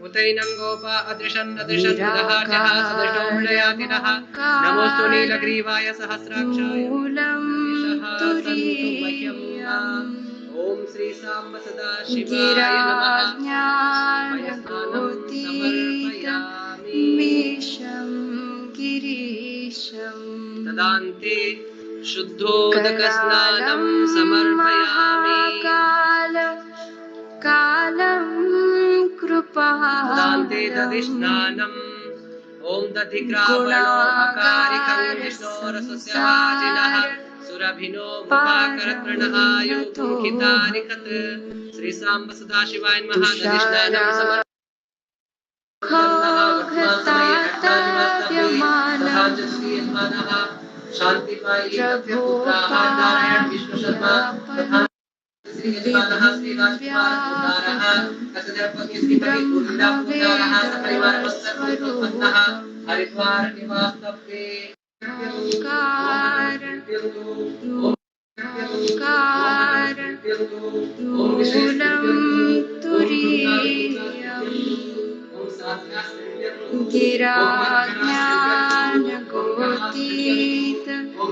उतैनं गोपा अदृशन् अदृशन् उदहाचः सदृशोमृडयातिनः नमोऽस्तु नीलग्रीवाय सहस्राक्षाय ॐ श्री सांब सदा शिवाय गिराज्ञानगोतीतमीशं गिरीशं तदान्ते शुद्धोदकस्नानं समर्पयामि कालं कृपादान्ते दधिस्नानम् ॐ दधिग्रावणोऽकारिकं विष्णोरसस्यवाजिनः सुरभिनो मुखाकरतृणहायुतो हितारिकत् श्री सांब सदाशिवाय नमः दधिस्नानं समर्पयामि शान्तिपायि पुत्राः नारायण विष्णु शर्मा हरिद्वार निवास्तव्ये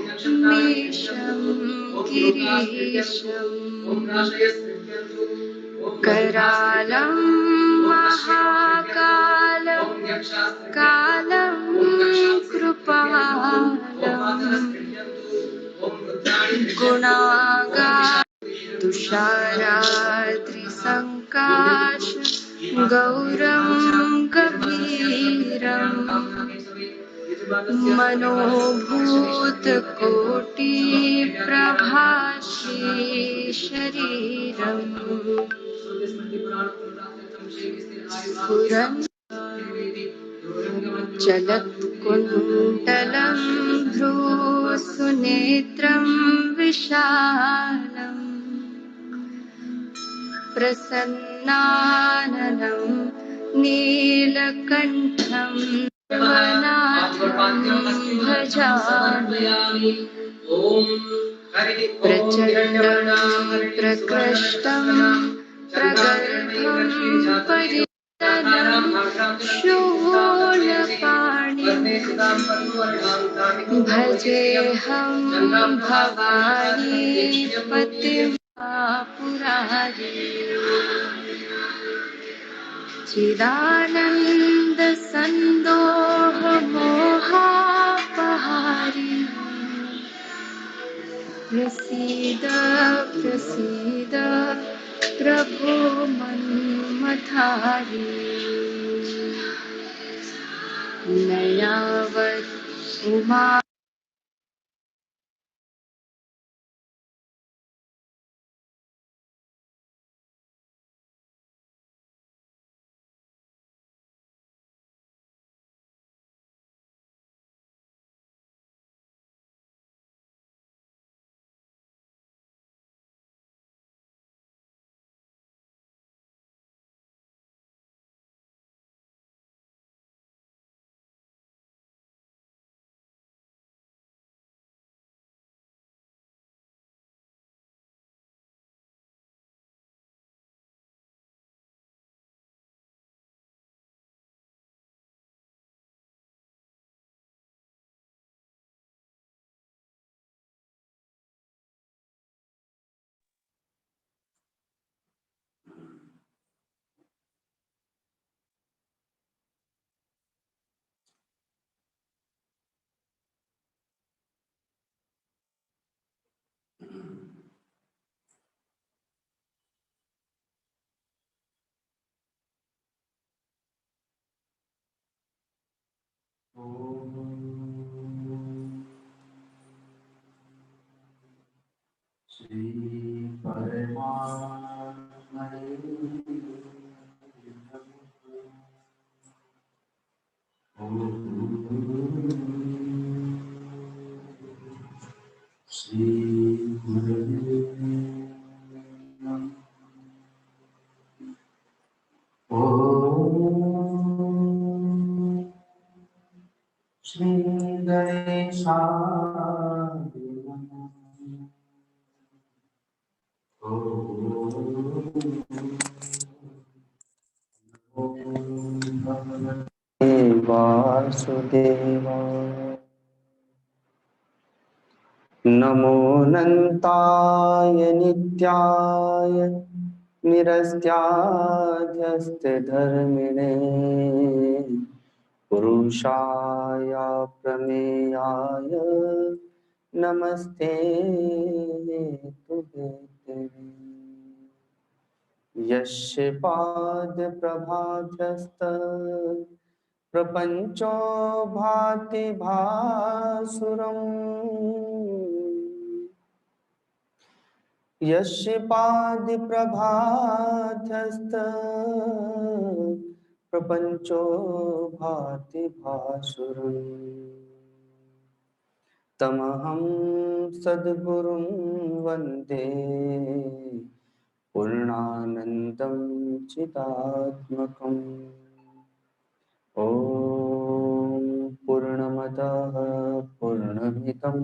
गिराज्ञानगोतीतमीशं गिरीशं करालं महाकालं कालं कृपालं गुणागार तुषाराद्रिसङ्काश गौरं गभीरं मनोभूतकोटिप्रभाषी शरीरम् चलत्कुण्डलं भ्रूसुनेत्रं विशालम् प्रसन्नाननं नीलकण्ठं भजामि प्रचण्डं प्रकृष्टं प्रगल्भं परितलं शूलपाणिं भजेऽहं भवानी पतिं पुरारी चिदानन्दसन्दोहमोहापहारी प्रसीद प्रसीद प्रभो मन्मथारी नयावत् उमा श्री परमात्मने श्री श्री गणेशाय वासुदेवाय नमो अनंताय नित्याय निरस्त्याध्यस्तधर्मिणे पुरुषाय प्रमेयाय नमस्ते तुभ्यं। यस्य पादप्रभातस्त प्रपंचो भाति भासुरम् यस्य पादप्रभातस्त प्रपंचो भाति भासुरम् तमहं सद्गुरुं वन्दे पूर्णानन्दं चिदात्मकम्। ॐ पूर्णमदः पूर्णमिदं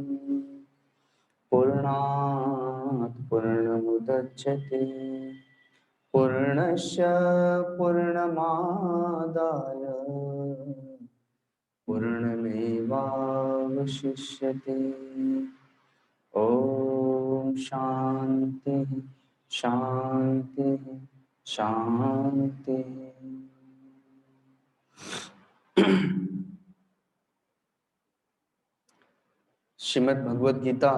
पूर्णात् पूर्णमुदच्यते पूर्णस्य पूर्णमादाय पूर्णमेवावशिष्यते। ॐ शांति शांति शांति। श्रीमद् भगवद गीता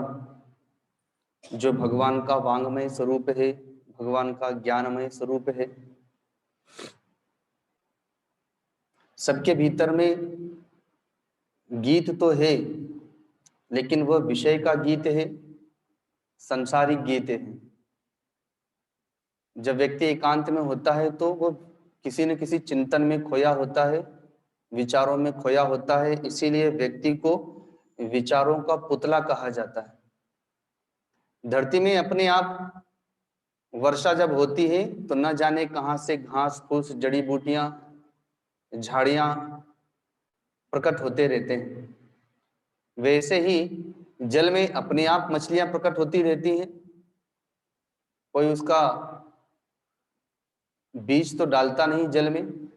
जो भगवान का वांगमय स्वरूप है, भगवान का ज्ञानमय स्वरूप है, सबके भीतर में गीत तो है, लेकिन वह विषय का गीत है, संसारिक गीत है। जब व्यक्ति एकांत में होता है तो वो किसी न किसी चिंतन में खोया होता है, विचारों में खोया होता है, इसीलिए व्यक्ति को विचारों का पुतला कहा जाता है। धरती में अपने आप वर्षा जब होती है तो न जाने कहां से घास फूस जड़ी बूटियां झाड़ियां प्रकट होते रहते हैं। वैसे ही जल में अपने आप मछलियां प्रकट होती रहती हैं। कोई उसका बीज तो डालता नहीं जल में,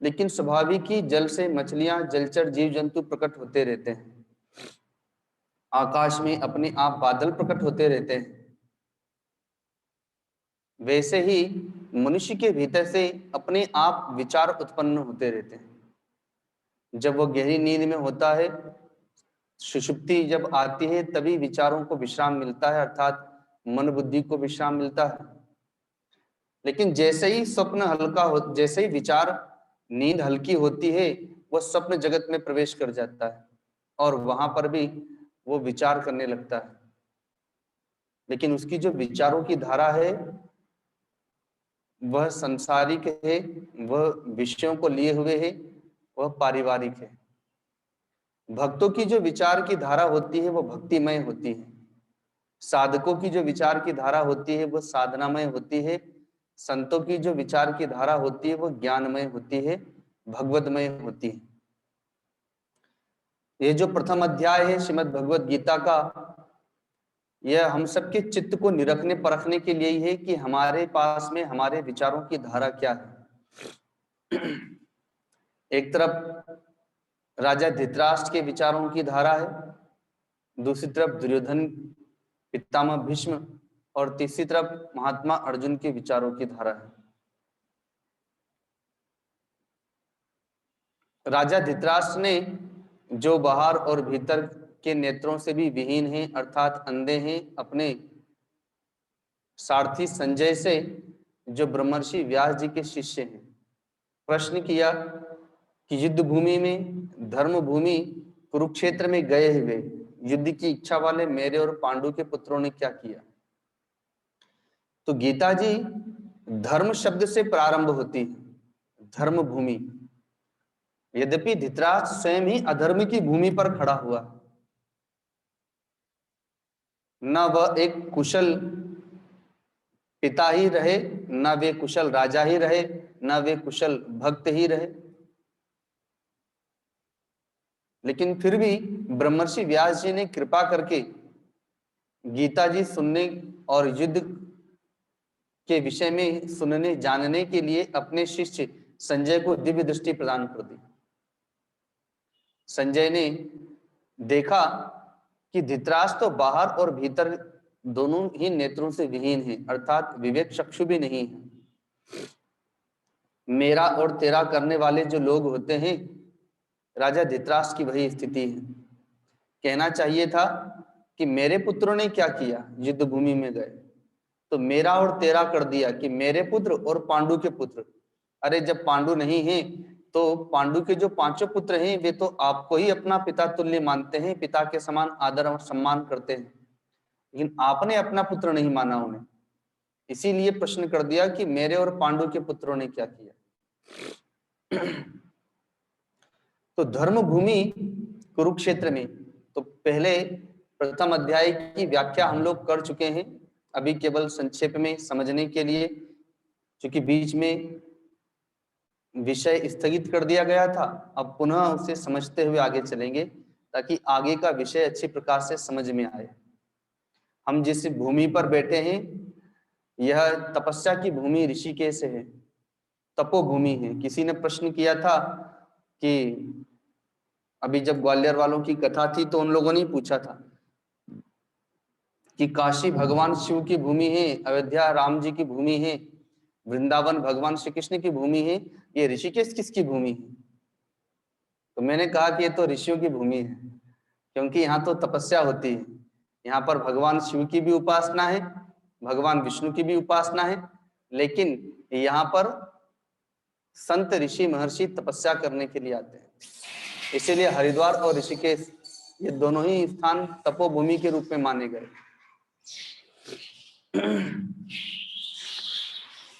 लेकिन स्वाभाविक ही जल से मछलियां जलचर जीव जंतु प्रकट होते रहते हैं। आकाश में अपने आप बादल प्रकट होते रहते हैं। वैसे ही मनुष्य के भीतर से अपने आप विचार उत्पन्न होते रहते हैं। जब वह गहरी नींद में होता है, सुषुप्ति जब आती है, तभी विचारों को विश्राम मिलता है, अर्थात मन बुद्धि को विश्राम मिलता है। लेकिन जैसे ही स्वप्न हल्का हो, जैसे ही विचार नींद हल्की होती है, वह स्वप्न जगत में प्रवेश कर जाता है और वहां पर भी वो विचार करने लगता है। लेकिन उसकी जो विचारों की धारा है वह संसारिक है, वह विषयों को लिए हुए है, वह पारिवारिक है। भक्तों की जो विचार की धारा होती है वह भक्तिमय होती है। साधकों की जो विचार की धारा होती है वह साधनामय होती है। संतों की जो विचार की धारा होती है वह ज्ञानमय होती है, भगवतमय होती है। ये जो प्रथम अध्याय है श्रीमद् भगवद गीता का, यह हम सबके चित्त को निरखने परखने के लिए ही है कि हमारे पास में हमारे विचारों की धारा क्या है। एक तरफ राजा धृतराष्ट्र के विचारों की धारा है, दूसरी तरफ दुर्योधन, पितामह भीष्म और तीसरी तरफ महात्मा अर्जुन के विचारों की धारा है। राजा धृतराष्ट्र ने जो बाहर और भीतर के नेत्रों से भी विहीन हैं, अर्थात अंधे हैं, अपने सारथी संजय से, जो ब्रह्मर्षि व्यास जी के शिष्य हैं, प्रश्न किया कि युद्ध भूमि में, धर्म भूमि कुरुक्षेत्र में गए हुए युद्ध की इच्छा वाले मेरे और पांडु के पुत्रों ने क्या किया। तो गीता जी धर्म शब्द से प्रारंभ होती है, धर्म भूमि। यद्यपि धृतराष्ट्र स्वयं ही अधर्म की भूमि पर खड़ा हुआ, न वह एक कुशल पिता ही रहे, न वे कुशल राजा ही रहे, न वे कुशल भक्त ही रहे। लेकिन फिर भी ब्रह्मर्षि व्यास जी ने कृपा करके गीता जी सुनने और युद्ध के विषय में सुनने जानने के लिए अपने शिष्य संजय को दिव्य दृष्टि प्रदान कर दी। संजय ने देखा कि धृतराष्ट्र तो बाहर और भीतर दोनों ही नेत्रों से विहीन है, अर्थात विवेक चक्षु भी नहीं है। मेरा और तेरा करने वाले जो लोग होते हैं, राजा धृतराष्ट्र की वही स्थिति है। कहना चाहिए था कि मेरे पुत्रों ने क्या किया, युद्ध भूमि में गए तो मेरा और तेरा कर दिया कि मेरे पुत्र और पांडु के पुत्र। अरे जब पांडु नहीं है तो पांडु के जो पांचों पुत्र हैं वे तो आपको ही अपना पिता तुल्य मानते हैं, पिता के समान आदर और सम्मान करते हैं, लेकिन आपने अपना पुत्र नहीं माना उन्हें। इसीलिए प्रश्न कर दिया कि मेरे और पांडु के पुत्रों ने क्या किया। तो धर्म भूमि कुरुक्षेत्र में तो पहले प्रथम अध्याय की व्याख्या हम लोग कर चुके हैं। अभी केवल संक्षेप में समझने के लिए, क्योंकि बीच में विषय स्थगित कर दिया गया था, अब पुनः उसे समझते हुए आगे चलेंगे ताकि आगे का विषय अच्छी प्रकार से समझ में आए। हम जिस भूमि पर बैठे हैं यह तपस्या की भूमि ऋषिकेश है, तपोभूमि है। किसी ने प्रश्न किया था कि अभी जब ग्वालियर वालों की कथा थी तो उन लोगों ने पूछा था कि काशी भगवान शिव की भूमि है, अयोध्या राम जी की भूमि है, वृंदावन भगवान श्री कृष्ण की भूमि है, ये ऋषिकेश किसकी भूमि है? तो मैंने कहा कि ये तो ऋषियों की भूमि है, क्योंकि यहाँ तो तपस्या होती है। यहाँ पर भगवान शिव की भी उपासना है, भगवान विष्णु की भी उपासना है, लेकिन यहाँ पर संत ऋषि महर्षि तपस्या करने के लिए आते हैं। इसीलिए हरिद्वार और ऋषिकेश ये दोनों ही स्थान तपोभूमि के रूप में माने गए।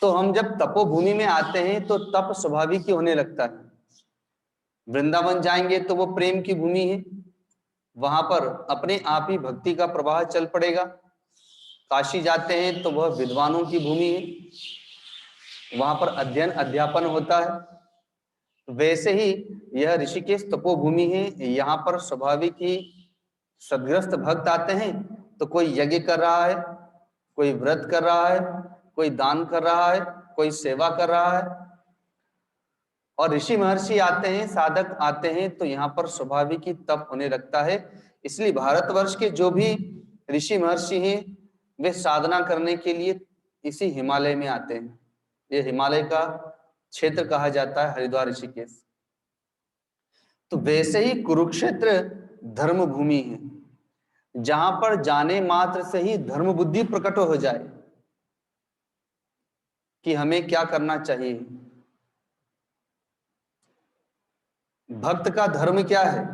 तो हम जब तपोभूमि में आते हैं तो तप स्वाभाविक ही होने लगता है। वृंदावन जाएंगे तो वो प्रेम की भूमि है, वहां पर अपने आप ही भक्ति का प्रवाह चल पड़ेगा। काशी जाते हैं तो वह विद्वानों की भूमि है, वहां पर अध्ययन अध्यापन होता है। वैसे ही यह ऋषिकेश तपोभूमि है, यहाँ पर स्वाभाविक ही सदग्रस्त भक्त आते हैं, तो कोई यज्ञ कर रहा है, कोई व्रत कर रहा है, कोई दान कर रहा है, कोई सेवा कर रहा है। और ऋषि महर्षि आते हैं, साधक आते हैं, तो यहाँ पर स्वाभाविक ही तप होने लगता है। इसलिए भारतवर्ष के जो भी ऋषि महर्षि हैं वे साधना करने के लिए इसी हिमालय में आते हैं। ये हिमालय का क्षेत्र कहा जाता है हरिद्वार ऋषिकेश। तो वैसे ही कुरुक्षेत्र धर्म भूमि है, जहां पर जाने मात्र से ही धर्म बुद्धि प्रकट हो जाए कि हमें क्या करना चाहिए। भक्त का धर्म क्या है,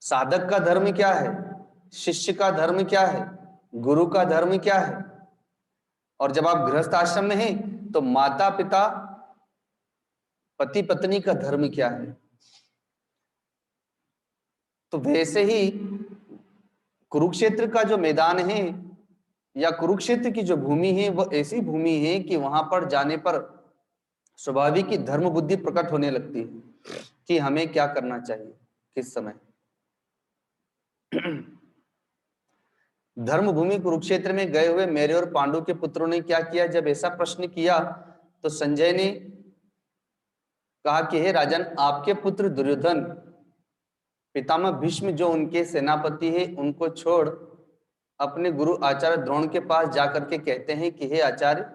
साधक का धर्म क्या है, शिष्य का धर्म क्या है, गुरु का धर्म क्या है। और जब आप गृहस्थ आश्रम में हैं तो माता पिता पति पत्नी का धर्म क्या है। तो वैसे ही कुरुक्षेत्र का जो मैदान है या कुरुक्षेत्र की जो भूमि है वो ऐसी भूमि है कि वहां पर जाने पर स्वाभाविक ही धर्म बुद्धि प्रकट होने लगती है कि हमें क्या करना चाहिए किस समय। धर्म भूमि कुरुक्षेत्र में गए हुए मेरे और पांडु के पुत्रों ने क्या किया। जब ऐसा प्रश्न किया तो संजय ने कहा कि हे राजन, आपके पुत्र दुर्योधन पितामह भीष्म जो उनके सेनापति है उनको छोड़ अपने गुरु आचार्य द्रोण के पास जाकर के कहते हैं कि हे आचार्य,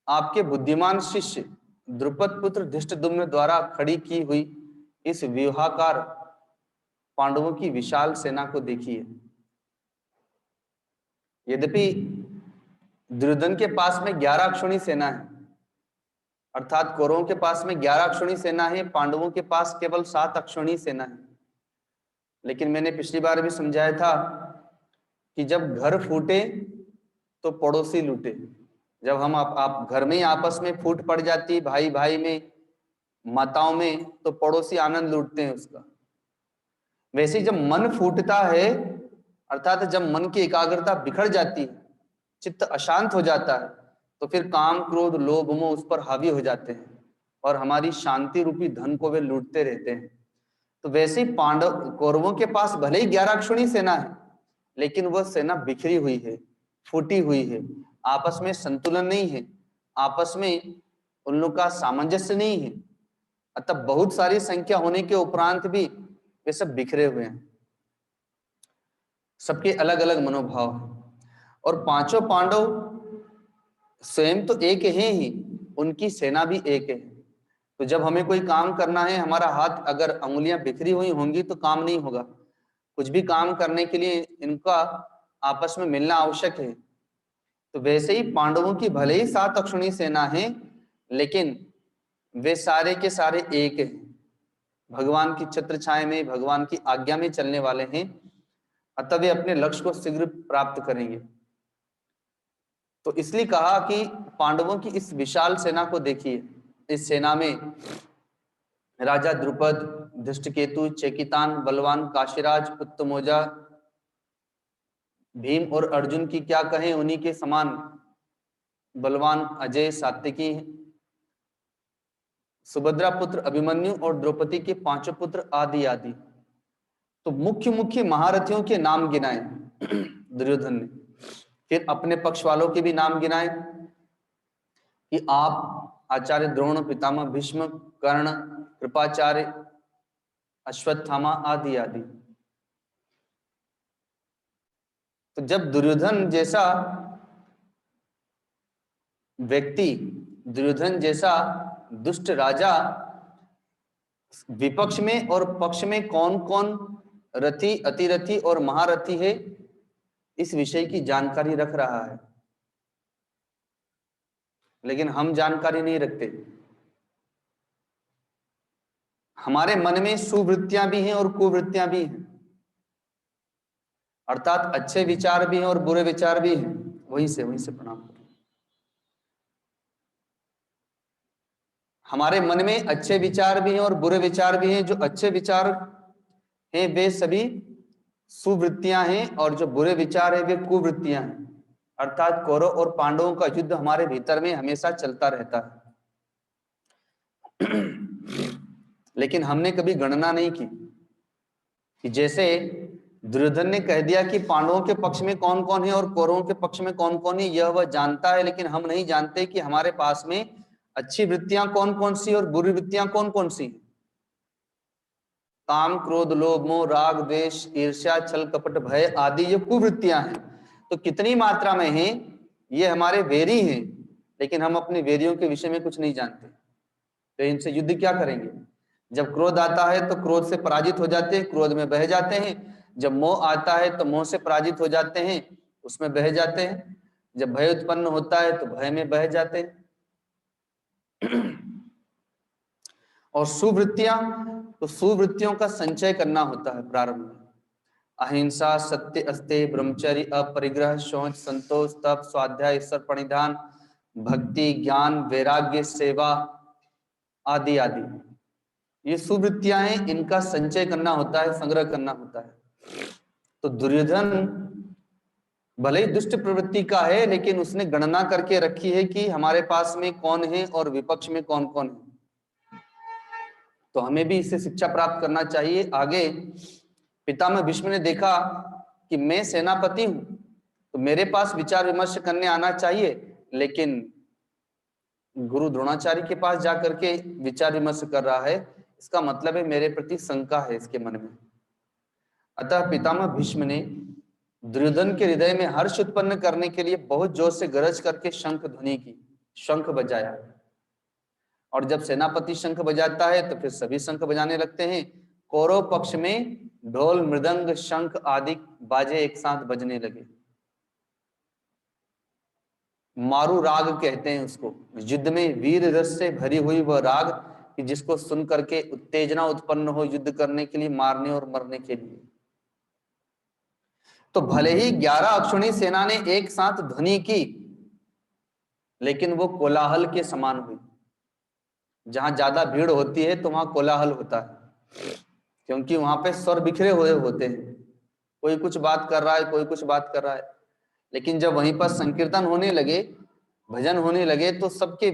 आपके बुद्धिमान शिष्य द्रुपद पुत्र धृष्टद्युम्न द्वारा खड़ी की हुई इस व्यूहाकार पांडवों की विशाल सेना को देखिए। यद्यपि दुर्योधन के पास में 11 अक्षौणी सेना है, अर्थात कौरवों के पास में 11 अक्षौणी सेना है, पांडवों के पास केवल 7 अक्षौणी सेना है। लेकिन मैंने पिछली बार भी समझाया था कि जब घर फूटे तो पड़ोसी लूटे। जब हम आप घर में ही आपस में फूट पड़ जाती, भाई भाई में, माताओं में, तो पड़ोसी आनंद लूटते हैं उसका। वैसे जब मन फूटता है अर्थात जब मन की एकाग्रता बिखर जाती है, चित्त अशांत हो जाता है, तो फिर काम, क्रोध, लोभ, मोह उस पर हावी हो जाते हैं और हमारी शांति रूपी धन को वे लूटते रहते हैं। तो वैसे ही पांडव कौरवों के पास भले ही 11 अक्षौणी सेना है, लेकिन वह सेना बिखरी हुई है, फूटी हुई है, आपस में संतुलन नहीं है, आपस में उन लोग का सामंजस्य नहीं है। अतः बहुत सारी संख्या होने के उपरांत भी वे सब बिखरे हुए हैं, सबके अलग अलग मनोभाव हैं। और पांचों पांडव स्वयं तो एक हैं ही, उनकी सेना भी एक है। तो जब हमें कोई काम करना है, हमारा हाथ अगर अंगुलियां बिखरी हुई होंगी तो काम नहीं होगा। कुछ भी काम करने के लिए इनका आपस में मिलना आवश्यक है। तो वैसे ही पांडवों की भले ही 7 अक्षौणी सेना है, लेकिन वे सारे के सारे एक हैं, भगवान की छत्र छाया में, भगवान की आज्ञा में चलने वाले हैं। अतः वे अपने लक्ष्य को शीघ्र प्राप्त करेंगे। तो इसलिए कहा कि पांडवों की इस विशाल सेना को देखिए। इस सेना में राजा द्रुपद, धृष्टकेतु, चेकितान, बलवान काशीराज, उत्तमौजा, भीम और अर्जुन की क्या कहें, उन्हीं के समान बलवान अजय, सात्विकी, सुभद्रा पुत्र अभिमन्यु और द्रौपदी के 5 पुत्र आदि आदि। तो मुख्य मुख्य महारथियों के नाम गिनाए दुर्योधन ने। फिर अपने पक्ष वालों के भी नाम गिनाए कि आप आचार्य द्रोण, पितामह भीष्म, कर्ण, कृपाचार्य, अश्वत्थामा आदि आदि। तो जब दुर्योधन जैसा व्यक्ति, दुर्योधन जैसा दुष्ट राजा विपक्ष में और पक्ष में कौन कौन रथी, अतिरथी और महारथी है, इस विषय की जानकारी रख रहा है, लेकिन हम जानकारी नहीं रखते। हमारे मन में सुवृत्तियां भी हैं और कुवृत्तियां भी हैं, अर्थात अच्छे विचार भी हैं और बुरे विचार भी हैं। वहीं से प्रणाम करें। हमारे मन में अच्छे विचार भी हैं और बुरे विचार भी हैं। जो अच्छे विचार हैं वे सभी सुवृत्तियां हैं और जो बुरे विचार हैं वे कुवृत्तियां हैं। अर्थात कौरव और पांडवों का युद्ध हमारे भीतर में हमेशा चलता रहता है। लेकिन हमने कभी गणना नहीं की कि जैसे दुर्योधन ने कह दिया कि पांडवों के पक्ष में कौन कौन है और कौरवों के पक्ष में कौन कौन है, यह वह जानता है, लेकिन हम नहीं जानते कि हमारे पास में अच्छी वृत्तियां कौन कौन सी और बुरी वृत्तियां कौन कौन सी। काम, क्रोध, लोभ, मोह, राग, द्वेष, ईर्ष्या, छल, कपट, भय आदि ये कुवृत्तियां हैं। तो कितनी मात्रा में है, ये हमारे वेरी हैं, लेकिन हम अपने वेरियों के विषय में कुछ नहीं जानते। तो इनसे युद्ध क्या करेंगे? जब क्रोध आता है तो क्रोध से पराजित हो जाते हैं, क्रोध में बह जाते हैं। जब मोह आता है तो मोह से पराजित हो जाते हैं, उसमें बह जाते हैं। जब भय उत्पन्न होता है तो भय में बह जाते हैं। और सुवृत्तियां, तो सुवृत्तियों का संचय करना होता है प्रारंभ में। अहिंसा, सत्य, अस्तेय, ब्रह्मचर्य, अपरिग्रह, शौच, संतोष, तप, स्वाध्याय, ईश्वर प्रणिधान, भक्ति, ज्ञान, वैराग्य, सेवा आदि आदि। ये सुवृत्तियां हैं, इनका संचय करना होता है, संग्रह करना होता है। तो दुर्योधन भले ही दुष्ट प्रवृत्ति का है, लेकिन उसने गणना करके रखी है कि हमारे पास में कौन है और विपक्ष में कौन कौन है। तो हमें भी इससे शिक्षा प्राप्त करना चाहिए। आगे पितामह भीष्म ने देखा कि मैं सेनापति हूं, तो मेरे पास विचार विमर्श करने आना चाहिए, लेकिन गुरु द्रोणाचार्य के पास जाकर के विचार विमर्श कर रहा है, इसका मतलब है मेरे प्रति शंका है इसके मन में। अतः पितामह भीष्म ने दुर्योधन के हृदय में हर्ष उत्पन्न करने के लिए बहुत जोर से गरज करके शंख ध्वनि की, शंख बजाया। और जब सेनापति शंख बजाता है तो फिर सभी शंख बजाने लगते हैं। कौरव पक्ष में ढोल, मृदंग, शंख आदि बाजे एक साथ बजने लगे। मारू राग कहते हैं उसको। युद्ध में वीर रस से भरी हुई वह राग कि जिसको सुन करके उत्तेजना उत्पन्न हो युद्ध करने के लिए, मारने और मरने के लिए। तो भले ही 11 अक्षौणी सेना ने एक साथ ध्वनि की, लेकिन वो कोलाहल के समान हुई। जहां ज्यादा भीड़ होती है तो वहां कोलाहल होता है, क्योंकि वहां पे स्वर बिखरे हुए होते हैं। कोई कुछ बात कर रहा है, कोई कुछ बात कर रहा है। लेकिन जब वहीं पर संकीर्तन होने लगे, भजन होने लगे, तो सबके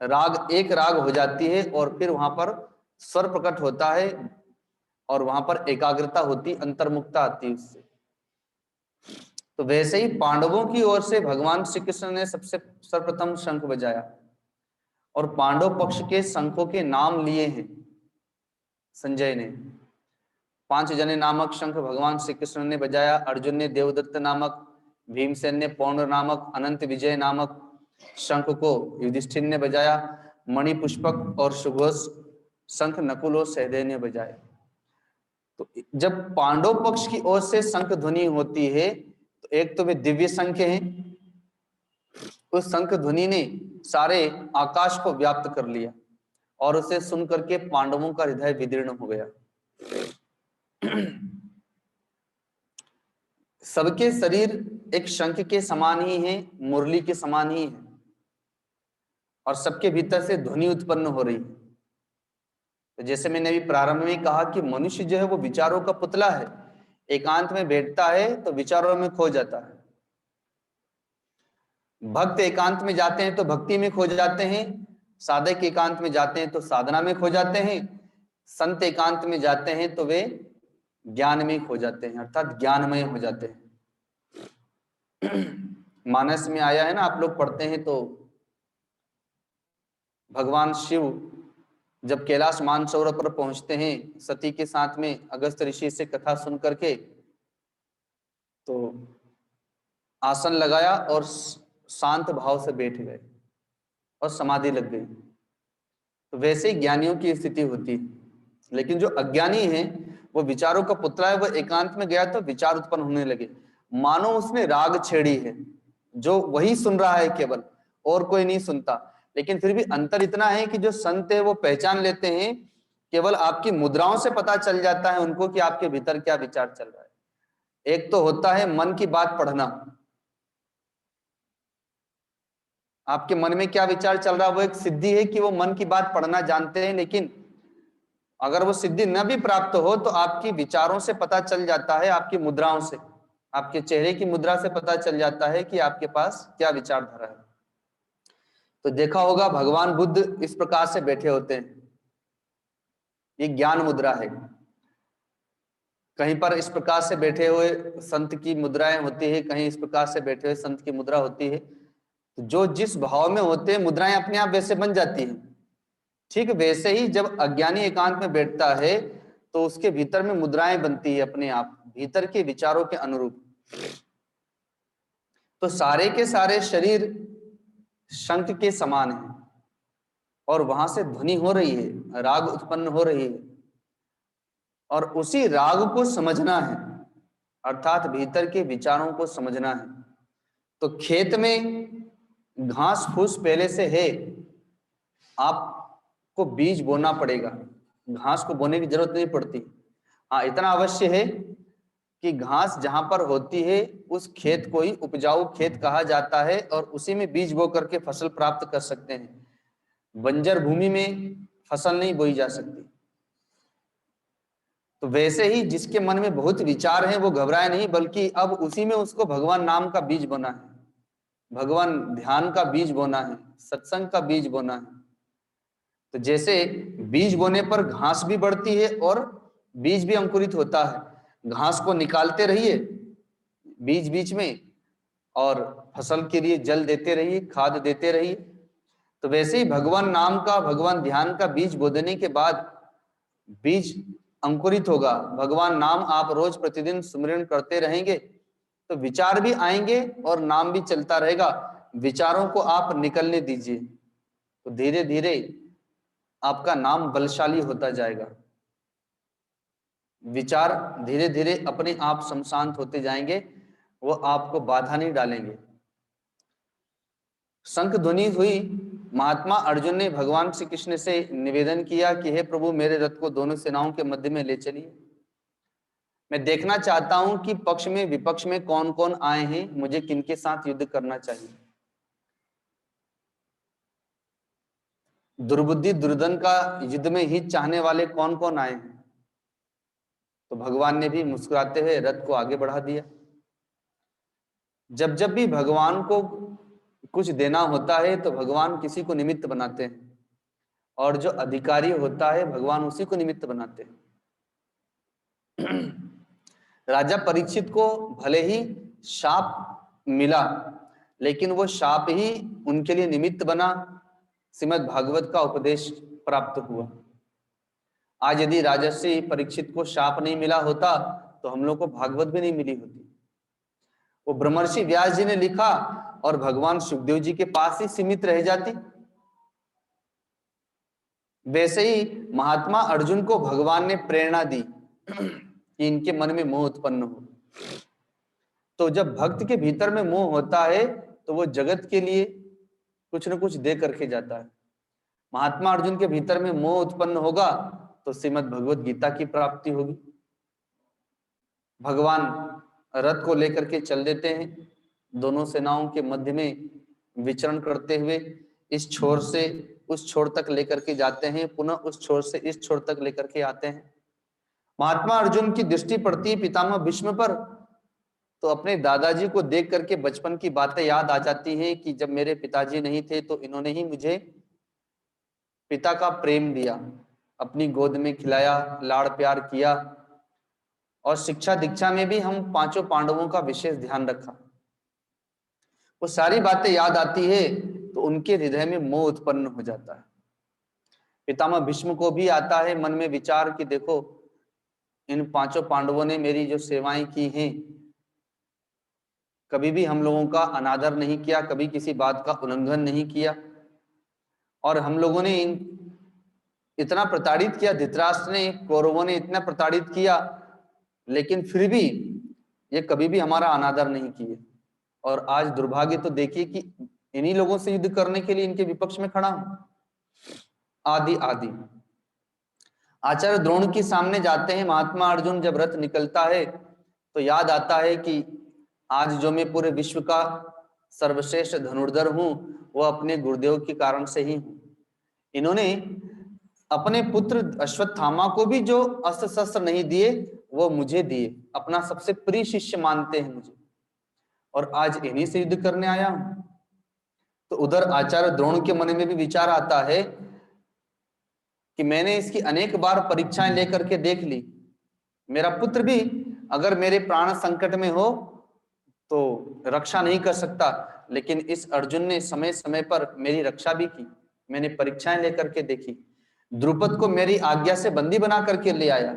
राग एक राग हो जाती है और फिर वहां पर स्वर प्रकट होता है और वहां पर एकाग्रता होती, अंतर्मुखता आती है उससे। तो वैसे ही पांडवों की ओर से भगवान श्री कृष्ण ने सबसे सर्वप्रथम शंख बजाया और पांडव पक्ष के शंखों के नाम लिए हैं संजय ने। 5 जने नामक शंख भगवान श्री कृष्ण ने बजाया। अर्जुन ने देवदत्त नामक, भीमसेन ने पौंड्र नामक, अनंत विजय नामक शंख को युधिष्ठिर ने बजाया। मणि पुष्पक और सुघोष शंख नकुल और सहदेव ने बजाए। तो जब पांडव पक्ष की ओर से शंख ध्वनि होती है तो एक तो वे दिव्य शंख हैं, उस शंख ध्वनि ने सारे आकाश को व्याप्त कर लिया और उसे सुन करके पांडवों का हृदय विदीर्ण हो गया। सबके शरीर एक शंख के समान ही है, मुरली के समान ही है और सबके भीतर से ध्वनि उत्पन्न हो रही है। तो जैसे मैंने अभी प्रारंभ में कहा कि मनुष्य जो है वो विचारों का पुतला है, एकांत में बैठता है तो विचारों में खो जाता है। भक्त एकांत में जाते हैं तो भक्ति में खो जाते हैं, साधक एकांत में जाते हैं तो साधना में खो जाते हैं, संत एकांत में जाते हैं तो वे ज्ञान में खो जाते हैं, अर्थात ज्ञानमय हो जाते हैं। मानस में आया है ना, आप लोग पढ़ते हैं तो भगवान शिव जब कैलाश मानसरोवर पर पहुंचते हैं सती के साथ में, अगस्त ऋषि से कथा सुन करके, तो आसन लगाया और शांत भाव से बैठ गए और समाधि लग गई। तो वैसे ही ज्ञानियों की स्थिति होती है। लेकिन जो अज्ञानी है वो विचारों का पुतला है, वो एकांत में गया तो विचार उत्पन्न होने लगे, मानो उसने राग छेड़ी है, जो वही सुन रहा है केवल, और कोई नहीं सुनता। लेकिन फिर भी अंतर इतना है कि जो संत है वो पहचान लेते हैं, केवल आपकी मुद्राओं से पता चल जाता है उनको कि आपके भीतर क्या विचार चल रहा है। एक तो होता है मन की बात पढ़ना, आपके मन में क्या विचार चल रहा है वो एक सिद्धि है कि वो मन की बात पढ़ना जानते हैं। लेकिन अगर वो सिद्धि न भी प्राप्त हो तो आपकी विचारों से पता चल जाता है, आपकी मुद्राओं से, आपके चेहरे की मुद्रा से पता चल जाता है कि आपके पास क्या विचारधारा है। तो देखा होगा भगवान बुद्ध इस प्रकार से बैठे होते हैं, ये ज्ञान मुद्रा है। कहीं पर इस प्रकार से बैठे हुए संत की मुद्राएं होती है, कहीं इस प्रकार से बैठे हुए संत की मुद्रा होती है। तो जो जिस भाव में होते हैं मुद्राएं अपने आप वैसे बन जाती हैं। ठीक वैसे ही जब अज्ञानी एकांत में बैठता है तो उसके भीतर में मुद्राएं बनती है अपने आप, भीतर के विचारों के अनुरूप। तो सारे के सारे शरीर शंख के समान है और वहां से ध्वनि हो रही है, राग उत्पन्न हो रही है और उसी राग को समझना है, अर्थात भीतर के विचारों को समझना है। तो खेत में घास फूस पहले से है, आपको बीज बोना पड़ेगा, घास को बोने की जरूरत नहीं पड़ती। हाँ, इतना अवश्य है कि घास जहां पर होती है उस खेत को ही उपजाऊ खेत कहा जाता है और उसी में बीज बो करके फसल प्राप्त कर सकते हैं। बंजर भूमि में फसल नहीं बोई जा सकती। तो वैसे ही जिसके मन में बहुत विचार है वो घबराए नहीं, बल्कि अब उसी में उसको भगवान नाम का बीज बोना है, भगवान ध्यान का बीज बोना है, सत्संग का बीज बोना है। तो जैसे बीज बोने पर घास भी बढ़ती है और बीज भी अंकुरित होता है। घास को निकालते रहिए बीच बीच में और फसल के लिए जल देते रहिए, खाद देते रहिए। तो वैसे ही भगवान नाम का, भगवान ध्यान का बीज बोने के बाद बीज अंकुरित होगा। भगवान नाम आप रोज प्रतिदिन सुमिरन करते रहेंगे तो विचार भी आएंगे और नाम भी चलता रहेगा। विचारों को आप निकलने दीजिए तो धीरे धीरे आपका नाम बलशाली होता जाएगा। विचार धीरे धीरे अपने आप शमशांत होते जाएंगे, वो आपको बाधा नहीं डालेंगे। शंख ध्वनि हुई, महात्मा अर्जुन ने भगवान श्री कृष्ण से निवेदन किया कि हे प्रभु, मेरे रथ को दोनों सेनाओं के मध्य में ले चलिए। मैं देखना चाहता हूं कि पक्ष में विपक्ष में कौन कौन आए हैं, मुझे किनके साथ युद्ध करना चाहिए। दुर्बुद्धि दुर्योधन का युद्ध में हित चाहने वाले कौन कौन आए हैं। तो भगवान ने भी मुस्कुराते हुए रथ को आगे बढ़ा दिया। जब जब भी भगवान को कुछ देना होता है तो भगवान किसी को निमित्त बनाते हैं, और जो अधिकारी होता है भगवान उसी को निमित्त बनाते हैं। राजा परीक्षित को भले ही शाप मिला, लेकिन वो शाप ही उनके लिए निमित्त बना, श्रीमद् भागवत का उपदेश प्राप्त हुआ। आज यदि राजर्षि परीक्षित को शाप नहीं मिला होता तो हम लोग को भागवत भी नहीं मिली होती। वो ब्रह्मर्षि व्यास जी ने लिखा और भगवान सुखदेव जी के पास ही सीमित रह जाती। वैसे ही महात्मा अर्जुन को भगवान ने प्रेरणा दी कि इनके मन में मोह उत्पन्न हो। तो जब भक्त के भीतर में मोह होता है तो वो जगत के लिए कुछ न कुछ दे करके जाता है। महात्मा अर्जुन के भीतर में मोह उत्पन्न होगा तो श्रीमद् भगवत गीता की प्राप्ति होगी। भगवान रथ को लेकर के चल देते हैं, दोनों सेनाओं के मध्य में विचरण करते हुए इस छोर से उस छोर तक लेकर के जाते हैं, पुनः उस छोर से इस छोर तक लेकर के आते हैं। महात्मा अर्जुन की दृष्टि पड़ती है पितामह भीष्म पर, तो अपने दादाजी को देख करके बचपन की बातें याद आ जाती हैं कि जब मेरे पिताजी नहीं थे तो इन्होंने ही मुझे पिता का प्रेम दिया, अपनी गोद में खिलाया, लाड़ प्यार किया, और शिक्षा दीक्षा में भी हम पांचों पांडवों का विशेष ध्यान रखा। वो सारी बातें याद आती है तो उनके हृदय में मोह उत्पन्न हो जाता है। पितामह भीष्म को भी आता है मन में विचार कि देखो इन पांचों पांडवों ने मेरी जो सेवाएं की हैं, कभी भी हम लोगों का अनादर नहीं किया, कभी किसी बात का उल्लंघन नहीं किया, और हम लोगों ने इतना प्रताड़ित किया, धृतराष्ट्र ने, कौरवों ने इतना प्रताड़ित किया, लेकिन फिर भी ये कभी भी हमारा अनादर नहीं किए। और आज दुर्भाग्य तो देखिए कि इन्हीं लोगों से युद्ध करने के लिए इनके विपक्ष में खड़ा हूं। आदि आदि आचार्य द्रोण के सामने जाते हैं महात्मा अर्जुन। जब रथ निकलता है तो याद आता है कि आज जो मैं पूरे विश्व का सर्वश्रेष्ठ धनुर्धर हूं वो अपने गुरुदेव के कारण से ही हूं। इन्होंने अपने पुत्र अश्वत्थामा को भी जो अस्त्र शस्त्र नहीं दिए वो मुझे दिए, अपना सबसे प्रिय शिष्य मानते हैं मुझे, और आज इन्हीं से युद्ध करने आया हूं। तो उधर आचार्य द्रोण के मन में भी विचार आता है कि मैंने इसकी अनेक बार परीक्षाएं लेकर के देख ली, मेरा पुत्र भी अगर मेरे प्राण संकट में हो तो रक्षा नहीं कर सकता, लेकिन इस अर्जुन ने समय समय पर मेरी रक्षा भी की। मैंने परीक्षाएं लेकर के देखी, द्रुपद को मेरी आज्ञा से बंदी बना करके ले आया,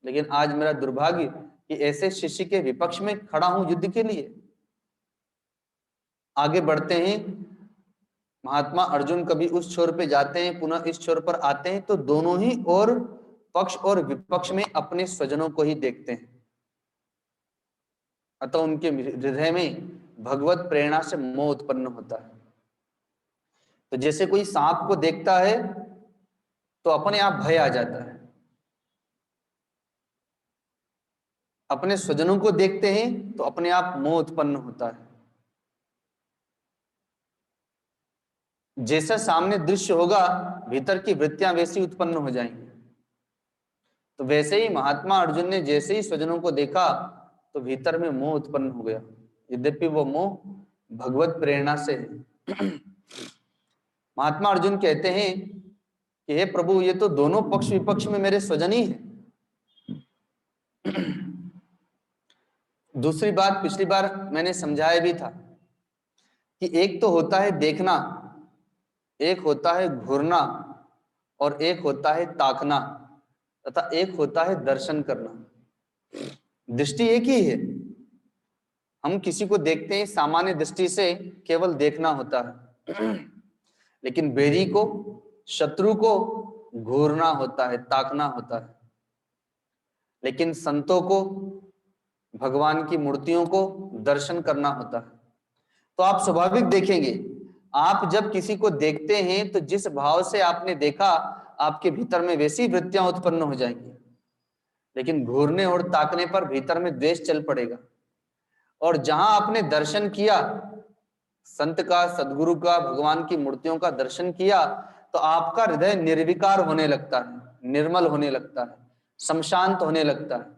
लेकिन आज मेरा दुर्भाग्य कि ऐसे शिष्य के विपक्ष में खड़ा हूं युद्ध के लिए। आगे बढ़ते हैं, महात्मा अर्जुन कभी उस छोर पे जाते हैं, पुनः इस छोर पर आते हैं, तो दोनों ही और पक्ष और विपक्ष में अपने स्वजनों को ही देखते हैं। अतः उनके हृदय में भगवत प्रेरणा से मोह उत्पन्न होता है। तो जैसे कोई सांप को देखता है तो अपने आप भय आ जाता है, अपने स्वजनों को देखते हैं तो अपने आप मोह उत्पन्न होता है। जैसा सामने दृश्य होगा भीतर की वृत्तियां वैसी उत्पन्न हो जाएंगी। तो वैसे ही महात्मा अर्जुन ने जैसे ही स्वजनों को देखा तो भीतर में मोह उत्पन्न हो गया, यद्यपि वो मोह भगवत प्रेरणा से है। महात्मा अर्जुन कहते हैं कि हे प्रभु, ये तो दोनों पक्ष विपक्ष में मेरे स्वजन ही हैं। दूसरी बात पिछली बार मैंने समझाया भी था कि एक तो होता है देखना, एक होता है घूरना, और एक होता है ताकना, तथा एक होता है दर्शन करना। दृष्टि एक ही है। हम किसी को देखते हैं सामान्य दृष्टि से, केवल देखना होता है, लेकिन बैरी को, शत्रु को घूरना होता है, ताकना होता है। लेकिन संतों को, भगवान की मूर्तियों को दर्शन करना होता है। तो आप स्वाभाविक देखेंगे, आप जब किसी को देखते हैं तो जिस भाव से आपने देखा आपके भीतर में वैसी वृत्तियां उत्पन्न हो जाएंगी, लेकिन घूरने और ताकने पर भीतर में द्वेष चल पड़ेगा। और जहां आपने दर्शन किया, संत का, सदगुरु का, भगवान की मूर्तियों का दर्शन किया, तो आपका हृदय निर्विकार होने लगता है, निर्मल होने लगता है, शमशांत होने लगता है।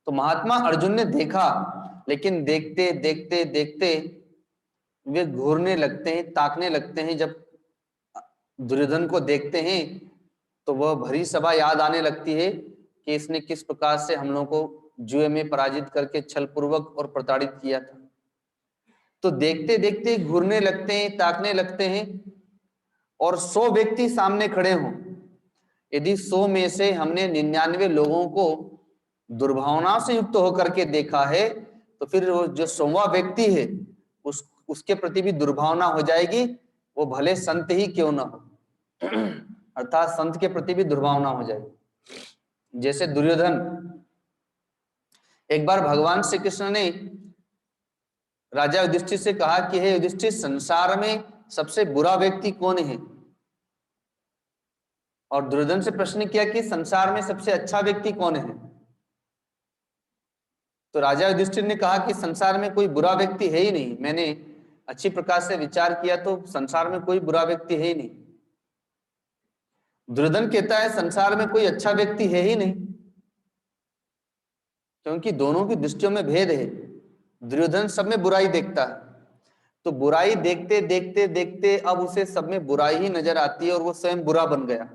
तो महात्मा अर्जुन ने देखा, लेकिन देखते देखते देखते वे घूरने लगते हैं, ताकने लगते हैं। जब दुर्योधन को देखते हैं तो वह भरी सभा याद आने लगती है कि इसने किस प्रकार से हम लोगों को जुए में पराजित करके छल पूर्वक और प्रताड़ित किया था। तो देखते देखते घूरने लगते हैं, ताकने लगते हैं। और 100 व्यक्ति सामने खड़े हों, यदि 100 में से हमने 99 लोगों को दुर्भावना से युक्त होकर के देखा है, तो फिर वो जो 100वां व्यक्ति है उसके प्रति भी दुर्भावना हो जाएगी, वो भले संत ही क्यों ना हो। अर्थात संत के प्रति भी दुर्भावना हो जाएगी। जैसे दुर्योधन, एक बार भगवान श्री कृष्ण ने राजा युधिष्ठिर से कहा कि हे युधिष्ठिर, संसार में सबसे बुरा व्यक्ति कौन है? और दुर्योधन से प्रश्न किया कि संसार में सबसे अच्छा व्यक्ति कौन है? तो राजा युधिष्ठिर ने कहा कि संसार में कोई बुरा व्यक्ति है ही नहीं। मैंने अच्छी प्रकार से विचार किया तो संसार में कोई बुरा व्यक्ति है ही नहीं। दुर्योधन कहता है संसार में कोई अच्छा व्यक्ति है ही नहीं, क्योंकि दोनों की दृष्टियों में भेद है। दुर्योधन सब में बुराई देखता है, तो बुराई देखते देखते देखते अब उसे सब में बुराई ही नजर आती है और वो स्वयं बुरा बन गया।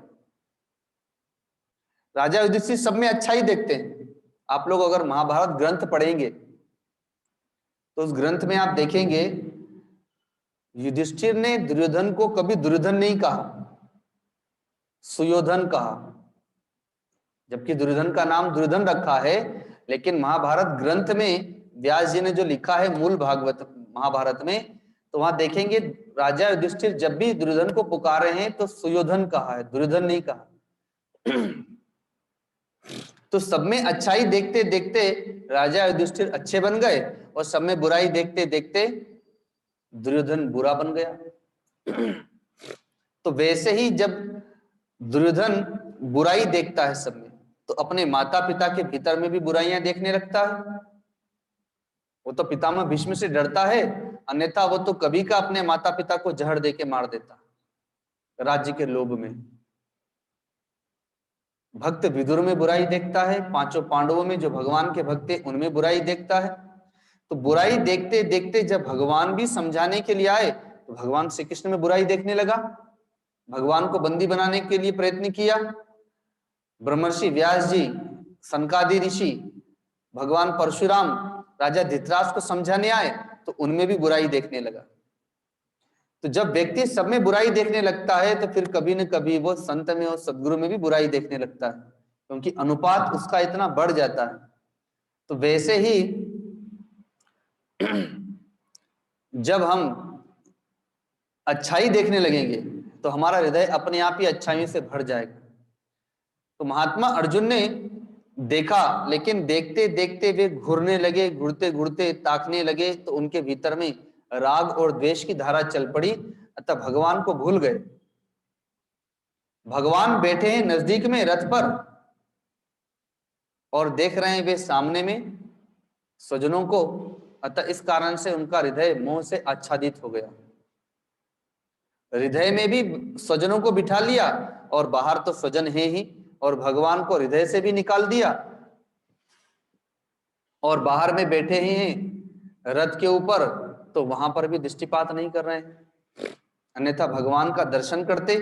राजा युधिष्ठिर सब में अच्छा ही देखते हैं। आप लोग अगर महाभारत ग्रंथ पढ़ेंगे तो उस ग्रंथ में आप देखेंगे युधिष्ठिर ने दुर्योधन को कभी दुर्योधन नहीं कहा, सुयोधन कहा। जबकि दुर्योधन का नाम दुर्योधन रखा है, लेकिन महाभारत ग्रंथ में व्यास जी ने जो लिखा है मूल भागवत महाभारत में, तो वहां देखेंगे राजा युधिष्ठिर जब भी दुर्योधन को पुकारे हैं तो सुयोधन कहा है, दुर्योधन नहीं कहा। तो सब में अच्छाई देखते देखते राजा युधिष्ठिर अच्छे बन गए और सब में बुराई देखते देखते दुर्योधन बुरा बन गया। तो वैसे ही जब दुर्योधन बुराई देखता है सब में, तो अपने माता पिता के भीतर में भी बुराइयां देखने लगता है। वो तो पितामह भीष्म से डरता है, अन्यथा वो तो कभी का अपने माता पिता को जहर देके मार देता राज्य के लोभ में। भक्त विदुर में बुराई देखता है, 5 पांडवों में जो भगवान के भक्त थे उनमें बुराई देखता है। तो बुराई देखते देखते जब भगवान भी समझाने के लिए आए तो भगवान श्री कृष्ण में बुराई देखने लगा, भगवान को बंदी बनाने के लिए प्रयत्न किया। ब्रह्मर्षि व्यास जी, सनकादि ऋषि, भगवान परशुराम राजा धृतराष्ट्र को समझाने आए तो उनमें भी बुराई देखने लगा। तो जब व्यक्ति सब में बुराई देखने लगता है तो फिर कभी न कभी वो संत में और सदगुरु में भी बुराई देखने लगता है, क्योंकि अनुपात उसका इतना बढ़ जाता है। तो वैसे ही जब हम अच्छाई देखने लगेंगे तो हमारा हृदय अपने आप ही अच्छाइयों से भर जाएगा। तो महात्मा अर्जुन ने देखा, लेकिन देखते देखते वे घूरने लगे, घूरते घूरते ताकने लगे, तो उनके भीतर में राग और द्वेष की धारा चल पड़ी, अतः भगवान को भूल गए। भगवान बैठे हैं नजदीक में रथ पर और देख रहे हैं वे सामने में स्वजनों को, अतः इस कारण से उनका हृदय मोह से आच्छादित हो गया। हृदय में भी स्वजनों को बिठा लिया और बाहर तो स्वजन है ही, और भगवान को हृदय से भी निकाल दिया और बाहर में बैठे ही हैं रथ के ऊपर, तो वहां पर भी दृष्टिपात नहीं कर रहे हैं, अन्यथा भगवान का दर्शन करते।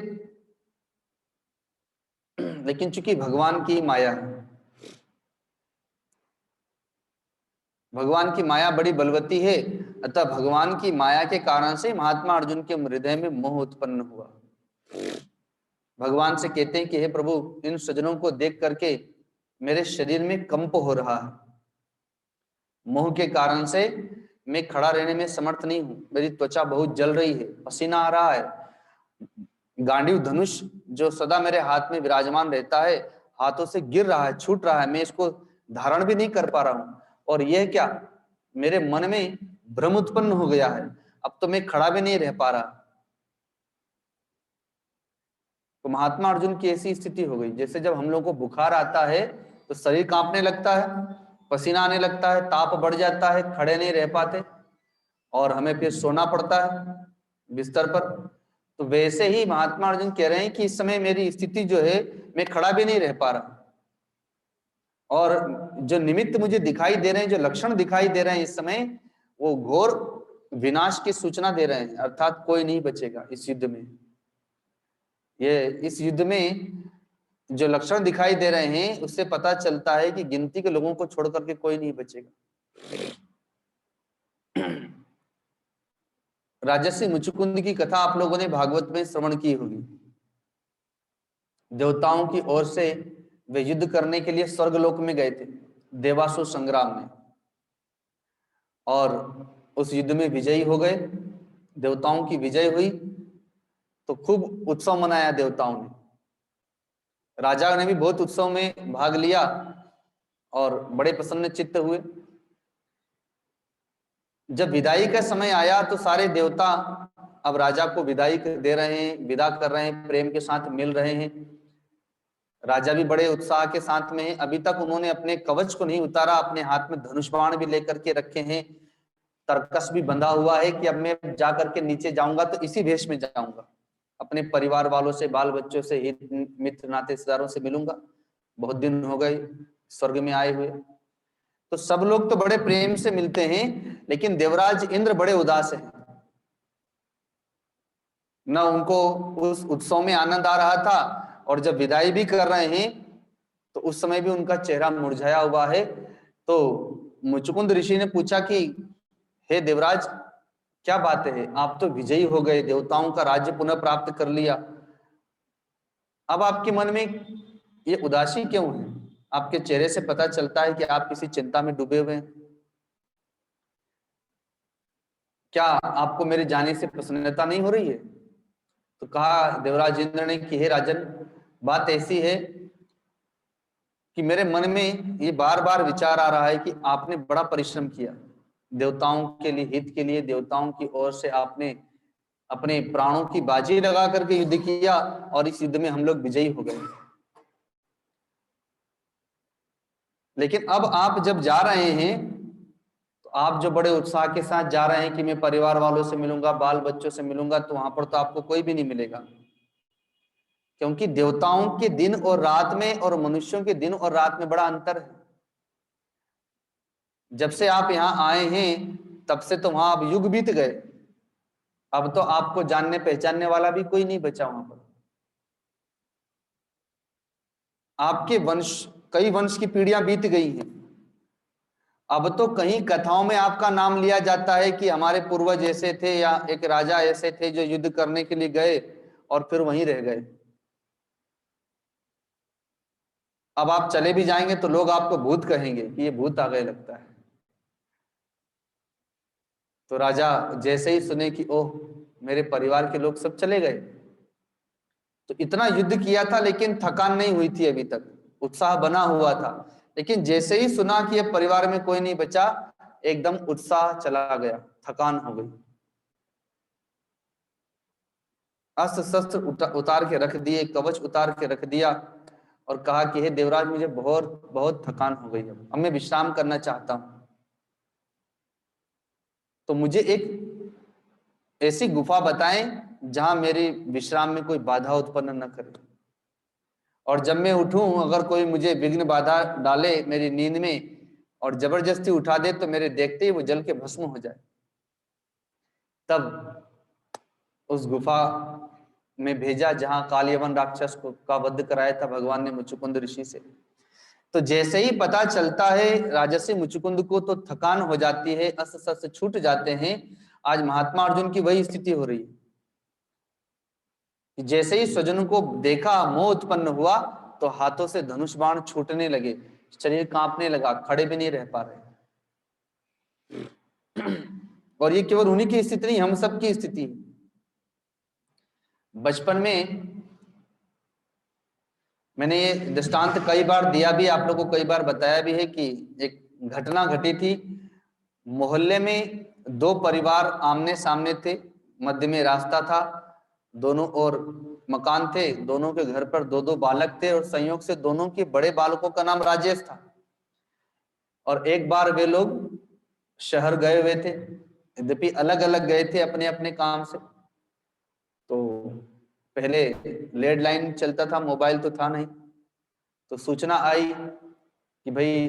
लेकिन चूंकि भगवान की माया है, भगवान की माया बड़ी बलवती है, अतः भगवान की माया के कारण से महात्मा अर्जुन के हृदय में मोह उत्पन्न हुआ। भगवान से कहते हैं कि हे प्रभु, इन सज्जनों को देख करके मेरे शरीर में कंप हो रहा है, मोह के कारण से मैं खड़ा रहने में समर्थ नहीं हूं, मेरी त्वचा बहुत जल रही है, पसीना आ रहा है, गांडीव धनुष जो सदा मेरे हाथ में विराजमान रहता है हाथों से गिर रहा है, छूट रहा है, मैं इसको धारण भी नहीं कर पा रहा हूं, और यह क्या, मेरे मन में भ्रम उत्पन्न हो गया है, अब तो मैं खड़ा भी नहीं रह पा रहा। तो महात्मा अर्जुन की ऐसी स्थिति हो गई, जैसे जब हम लोगों को बुखार आता है तो शरीर कांपने लगता है, पसीना आने लगता है, ताप बढ़ जाता है, खड़े नहीं रह पाते और हमें फिर सोना पड़ता है बिस्तर पर। तो वैसे ही महात्मा अर्जुन कह रहे हैं कि इस समय मेरी स्थिति जो है, मैं खड़ा भी नहीं रह पा रहा, और जो निमित्त मुझे दिखाई दे रहे हैं, जो लक्षण दिखाई दे रहे हैं इस समय, वो घोर विनाश की सूचना दे रहे हैं, अर्थात कोई नहीं बचेगा इस युद्ध में। ये इस युद्ध में जो लक्षण दिखाई दे रहे हैं उससे पता चलता है कि गिनती के लोगों को छोड़ करके कोई नहीं बचेगा। राजर्षि मुचुकुंद की कथा आप लोगों ने भागवत में श्रवण की होगी। देवताओं की ओर से वे युद्ध करने के लिए स्वर्गलोक में गए थे, देवासुर संग्राम में, और उस युद्ध में विजयी हो गए। देवताओं की विजय हुई तो खूब उत्सव मनाया देवताओं ने। राजा ने भी बहुत उत्सव में भाग लिया और बड़े प्रसन्न चित्त हुए। जब विदाई का समय आया तो सारे देवता अब राजा को विदाई दे रहे हैं, विदा कर रहे हैं, प्रेम के साथ मिल रहे हैं। राजा भी बड़े उत्साह के साथ में है। अभी तक उन्होंने अपने कवच को नहीं उतारा, अपने हाथ में धनुष बाण भी लेकर के रखे हैं, तरकस भी बंधा हुआ है कि अब मैं जाकर के नीचे जाऊंगा तो इसी भेष में जाऊंगा, अपने परिवार वालों से, बाल बच्चों से, हित मित्र नाते रिश्तेदारों से मिलूंगा, बहुत दिन हो गए स्वर्ग में आए हुए। तो सब लोग तो बड़े प्रेम से मिलते हैं, लेकिन देवराज इंद्र बड़े उदास हैं। न उनको उस उत्सव में आनंद आ रहा था, और जब विदाई भी कर रहे हैं तो उस समय भी उनका चेहरा मुरझाया हुआ है। तो मुचुकुंद ऋषि ने पूछा कि हे देवराज, क्या बात है, आप तो विजयी हो गए, देवताओं का राज्य पुनः प्राप्त कर लिया, अब आपके मन में ये उदासी क्यों है? आपके चेहरे से पता चलता है कि आप किसी चिंता में डूबे हुए हैं। क्या आपको मेरे जाने से प्रसन्नता नहीं हो रही है? तो कहा देवराज इंद्र ने कि हे राजन, बात ऐसी है कि मेरे मन में ये बार बार विचार आ रहा है कि आपने बड़ा परिश्रम किया, देवताओं के लिए, हित के लिए, देवताओं की ओर से आपने अपने प्राणों की बाजी लगा करके युद्ध किया, और इस युद्ध में हम लोग विजयी हो गए। लेकिन अब आप जब जा रहे हैं तो आप जो बड़े उत्साह के साथ जा रहे हैं कि मैं परिवार वालों से मिलूंगा, बाल बच्चों से मिलूंगा, तो वहां पर तो आपको कोई भी नहीं मिलेगा, क्योंकि देवताओं के दिन और रात में और मनुष्यों के दिन और रात में बड़ा अंतर है। जब से आप यहाँ आए हैं तब से तो वहां अब युग बीत गए, अब तो आपको जानने पहचानने वाला भी कोई नहीं बचा वहां पर। आपके वंश, कई वंश की पीढ़ियां बीत गई हैं। अब तो कहीं कथाओं में आपका नाम लिया जाता है कि हमारे पूर्वज ऐसे थे, या एक राजा ऐसे थे जो युद्ध करने के लिए गए और फिर वहीं रह गए। अब आप चले भी जाएंगे तो लोग आपको भूत कहेंगे कि ये भूत आ गए लगता है। तो राजा जैसे ही सुने कि ओह, मेरे परिवार के लोग सब चले गए, तो इतना युद्ध किया था लेकिन थकान नहीं हुई थी अभी तक, उत्साह बना हुआ था, लेकिन जैसे ही सुना कि अब परिवार में कोई नहीं बचा, एकदम उत्साह चला गया, थकान हो गई। अस्त्र शस्त्र उतार के रख दिए, कवच उतार के रख दिया, और कहा कि हे देवराज, मुझे बहुत बहुत थकान हो गई, अब मैं विश्राम करना चाहता हूं। तो मुझे एक ऐसी गुफा बताएं जहां मेरी विश्राम में कोई बाधा उत्पन्न न करे, और जब मैं उठूं अगर कोई मुझे विघ्न बाधा डाले मेरी नींद में और जबरदस्ती उठा दे तो मेरे देखते ही वो जल के भस्म हो जाए। तब उस गुफा में भेजा जहां कालियवन राक्षस को का वध कराया था भगवान ने मुचुकुंद ऋषि से। तो जैसे ही पता चलता है राजर्षि मुचुकुंद को तो थकान हो जाती है, अस्त्र शस्त्र छूट जाते हैं। आज महात्मा अर्जुन की वही स्थिति हो रही है। जैसे ही स्वजनों को देखा, मोह उत्पन्न हुआ, तो हाथों से धनुष बाण छूटने लगे, शरीर कांपने लगा, खड़े भी नहीं रह पा रहे। और ये केवल उन्हीं की स्थिति नहीं, हम सब की स्थिति है। बचपन में मैंने ये दृष्टांत कई बार दिया भी, आप लोगों को कई बार बताया भी है कि एक घटना घटी थी। मोहल्ले में दो परिवार आमने सामने थे, मध्य में रास्ता था, दोनों ओर मकान थे, दोनों के घर पर दो दो बालक थे, और संयोग से दोनों के बड़े बालकों का नाम राजेश था। और एक बार वे लोग शहर गए हुए थे, यद्यपि अलग अलग गए थे अपने अपने काम से। तो पहले लैंडलाइन चलता था, मोबाइल तो था नहीं। तो सूचना आई कि भाई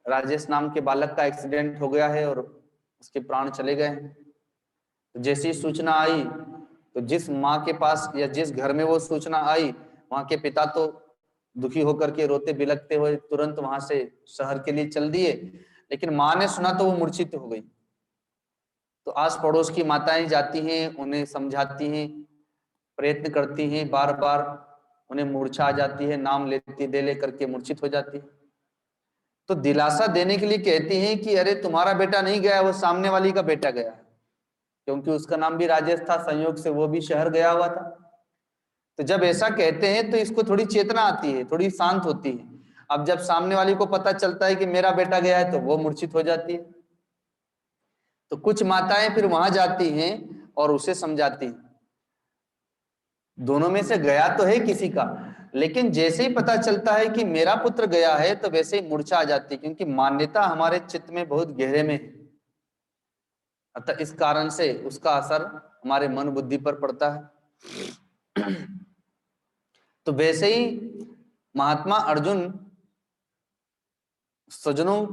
राजेश नाम के बालक का एक्सीडेंट हो गया है और उसके प्राण चले गए हैं। तो जैसी सूचना आई तो जिस माँ के पास या जिस घर में वो सूचना आई, वहां के पिता तो दुखी होकर के रोते बिलखते हुए तुरंत वहां से शहर के लिए चल दिए, लेकिन माँ ने सुना तो वो मूर्छित हो गई। तो आस पड़ोस की माताएं जाती हैं, उन्हें समझाती हैं, प्रयत्न करती हैं, बार बार उन्हें मूर्छा आ जाती है, नाम लेती दे लेकर के मूर्छित हो जाती है। तो दिलासा देने के लिए कहती हैं कि अरे तुम्हारा बेटा नहीं गया, वो सामने वाली का बेटा गया है, क्योंकि उसका नाम भी राजेश था, संयोग से वो भी शहर गया हुआ था। तो जब ऐसा कहते हैं तो इसको थोड़ी चेतना आती है, थोड़ी शांत होती है। अब जब सामने वाली को पता चलता है कि मेरा बेटा गया है तो वो मूर्छित हो जाती है। तो कुछ माताएं फिर वहां जाती हैं और उसे समझाती हैं। दोनों में से गया तो है किसी का, लेकिन जैसे ही पता चलता है कि मेरा पुत्र गया है तो वैसे ही मूर्छा आ जाती है, क्योंकि मान्यता हमारे चित्त में बहुत गहरे में है। अतः इस कारण से उसका असर हमारे मन बुद्धि पर पड़ता है। तो वैसे ही महात्मा अर्जुन स्वजनों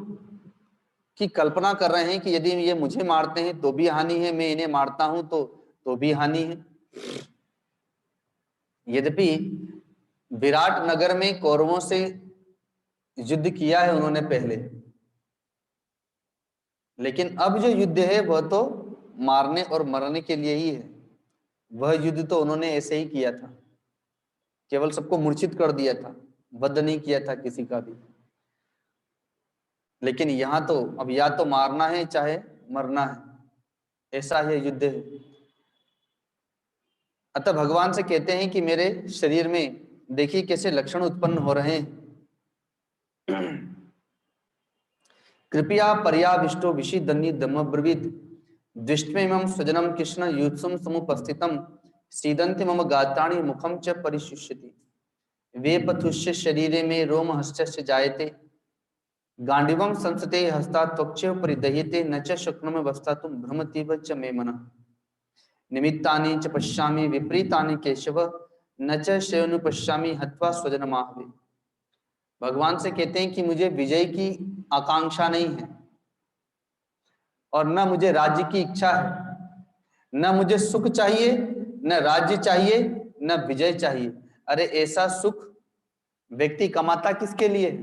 की कल्पना कर रहे हैं कि यदि ये मुझे मारते हैं तो भी हानि है, मैं इन्हें मारता हूं तो भी हानि है। यद्यपि विराट नगर में कौरवों से युद्ध किया है उन्होंने पहले, लेकिन अब जो युद्ध है वह तो मारने और मरने के लिए ही है। वह युद्ध तो उन्होंने ऐसे ही किया था, केवल सबको मूर्छित कर दिया था, वध नहीं किया था किसी का भी। लेकिन यहां तो अब या तो मारना है चाहे मरना है, ऐसा ही युद्ध है। अतः भगवान से कहते हैं कि मेरे शरीर में देखिए कैसे लक्षण उत्पन्न हो रहे हैं। कृपया पर्याविष्टो विषिदन्नी दमब्रवीत दृष्टमेमं स्वजनम कृष्ण युत्सुम समुपस्थितम सीदन्ति मम गात्राणि मुखम च परिशुष्यति वेपथुष्य शरीरे में रोम हस्तस्य जायते गांडीवम संसते हस्ता त्वक्ष परिदह्यते न च शक्नुम वस्तातुम भ्रमतीव च मे मनः निमित्तानि च पश्यामि विपरीतानि केशव न च श्रेयोनु पश्यामि हत्वा स्वजनमाहवे। भगवान से कहते हैं कि मुझे विजय की आकांक्षा नहीं है और न मुझे राज्य की इच्छा है, न मुझे सुख चाहिए, न राज्य चाहिए, न विजय चाहिए। अरे ऐसा सुख व्यक्ति कमाता किसके लिए है?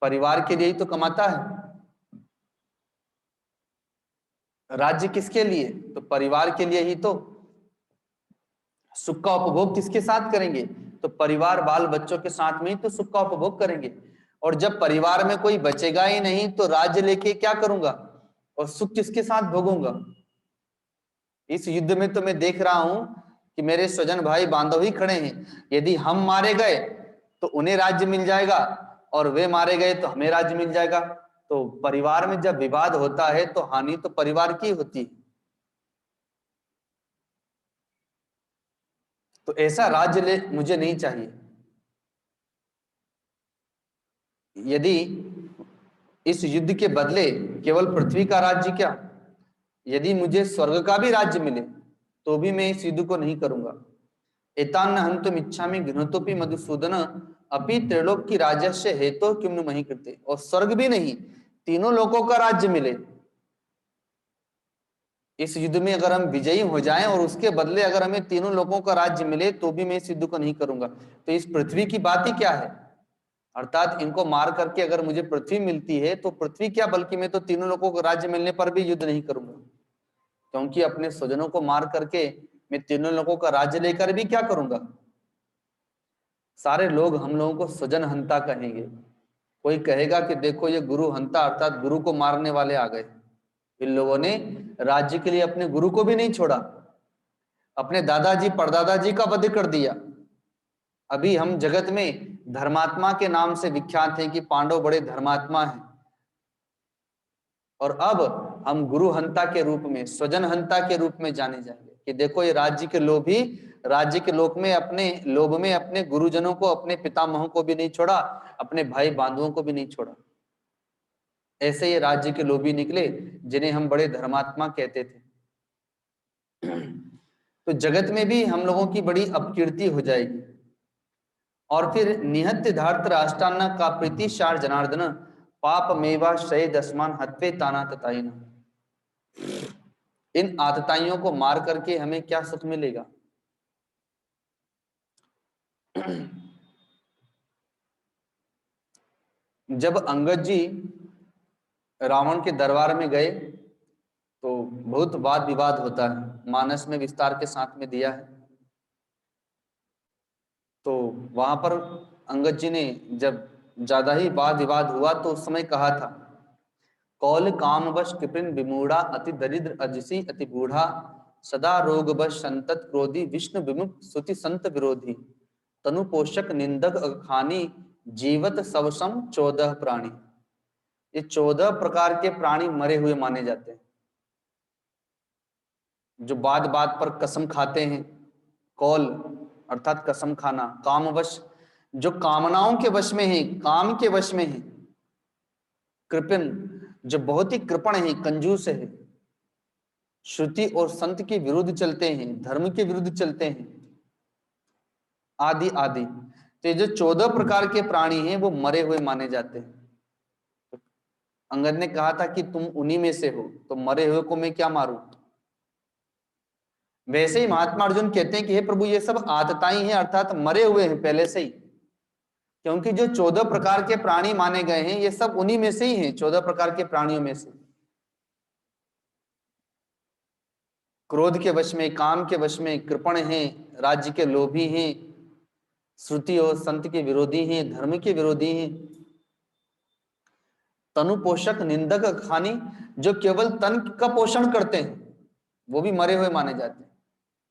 परिवार के लिए ही तो कमाता है। राज्य किसके लिए? तो परिवार के लिए ही तो। सुख का उपभोग किसके साथ करेंगे? तो परिवार बाल बच्चों के साथ में ही तो सुख का उपभोग करेंगे। और जब परिवार में कोई बचेगा ही नहीं तो राज्य लेके क्या करूंगा और सुख किसके साथ भोगूंगा? इस युद्ध में तो मैं देख रहा हूं कि मेरे स्वजन भाई बांधव ही खड़े हैं। यदि हम मारे गए तो उन्हें राज्य मिल जाएगा और वे मारे गए तो हमें राज्य मिल जाएगा। तो परिवार में जब विवाद होता है तो हानि तो परिवार की होती है। तो ऐसा राज्य ले मुझे नहीं चाहिए। यदि इस युद्ध के बदले केवल पृथ्वी का राज्य क्या, यदि मुझे स्वर्ग का भी राज्य मिले तो भी मैं इस युद्ध को नहीं करूंगा। एतान्न हंतुम इच्छामि घ्नतोपि मधुसूदन अपि त्रैलोक की राजस्य हेतो किम नु मही कृते। और स्वर्ग भी नहीं, तीनों लोकों का राज्य मिले, इस युद्ध में अगर हम विजयी हो जाएं और उसके बदले अगर हमें तीनों लोकों का राज्य मिले तो भी मैं इस युद्ध को नहीं करूंगा। तो इस पृथ्वी की बात ही क्या है? अर्थात इनको मार करके अगर मुझे पृथ्वी मिलती है तो पृथ्वी क्या, बल्कि मैं तो तीनों लोगों को राज्य मिलने पर भी युद्ध नहीं करूंगा, क्योंकि अपने स्वजनों को मार करके मैं तीनों लोगों का राज्य लेकर भी क्या करूंगा? सारे लोग हम लोगों को स्वजन हंता कहेंगे। कोई कहेगा कि देखो ये गुरु हंता, अर्थात गुरु को मारने वाले आ गए। इन लोगों ने राज्य के लिए अपने गुरु को भी नहीं छोड़ा, अपने दादाजी परदादाजी का वध कर दिया। अभी हम जगत में धर्मात्मा के नाम से विख्यात हैं कि पांडव बड़े धर्मात्मा हैं, और अब हम गुरु हंता के रूप में, स्वजन हंता के रूप में जाने जाएंगे कि देखो ये राज्य के लोभी राज्य के लोक में अपने लोभ में अपने गुरुजनों को, अपने पितामहों को भी नहीं छोड़ा, अपने भाई बांधुओं को भी नहीं छोड़ा। ऐसे ये राज्य के लोभी निकले जिन्हें हम बड़े धर्मात्मा कहते थे। तो जगत में भी हम लोगों की बड़ी अपकीर्ति हो जाएगी। और फिर निहत्य धार्त राष्ट्रान्न का प्रीति शार जनार्दन पाप मेवा शय दसमान हत्वे ताना तताइन। इन आतताइयों को मार करके हमें क्या सुख मिलेगा? जब अंगद जी रावण के दरबार में गए तो बहुत वाद विवाद होता है, मानस में विस्तार के साथ में दिया है। तो वहां पर अंगद जी ने जब ज्यादा ही वाद विवाद हुआ तो उस समय कहा था, कौल कामवश कृपिन विमूढ़ा अति दरिद्र अजसी अति बूढ़ा सदा रोग बश संतत क्रोधी विष्णु विमुख सुति संत विरोधी तनु पोषक निंदक अखानी जीवत सवसम 14 प्राणी। ये 14 प्रकार के प्राणी मरे हुए माने जाते हैं, जो बात बात पर कसम खाते हैं। कौल अर्थात कसम खाना, कामवश जो कामनाओं के वश में है, काम के वश में है, कृपण जो बहुत ही कृपण है, कंजूस है, श्रुति और संत के विरुद्ध चलते हैं, धर्म के विरुद्ध चलते हैं, आदि आदि। तो ये जो 14 प्रकार के प्राणी हैं वो मरे हुए माने जाते हैं। तो अंगद ने कहा था कि तुम उन्हीं में से हो, तो मरे हुए को मैं क्या मारूं? वैसे ही महात्मा अर्जुन कहते हैं कि हे प्रभु ये सब आतताई हैं, अर्थात मरे हुए हैं पहले से ही, क्योंकि जो 14 प्रकार के प्राणी माने गए हैं ये सब उन्हीं में से ही हैं, 14 प्रकार के प्राणियों में से। क्रोध के वश में, काम के वश में, कृपण हैं, राज्य के लोभी हैं, श्रुति और संत के विरोधी हैं, धर्म के विरोधी हैं, तनु पोषक निंदक खानी जो केवल तन का पोषण करते हैं वो भी मरे हुए माने जाते हैं।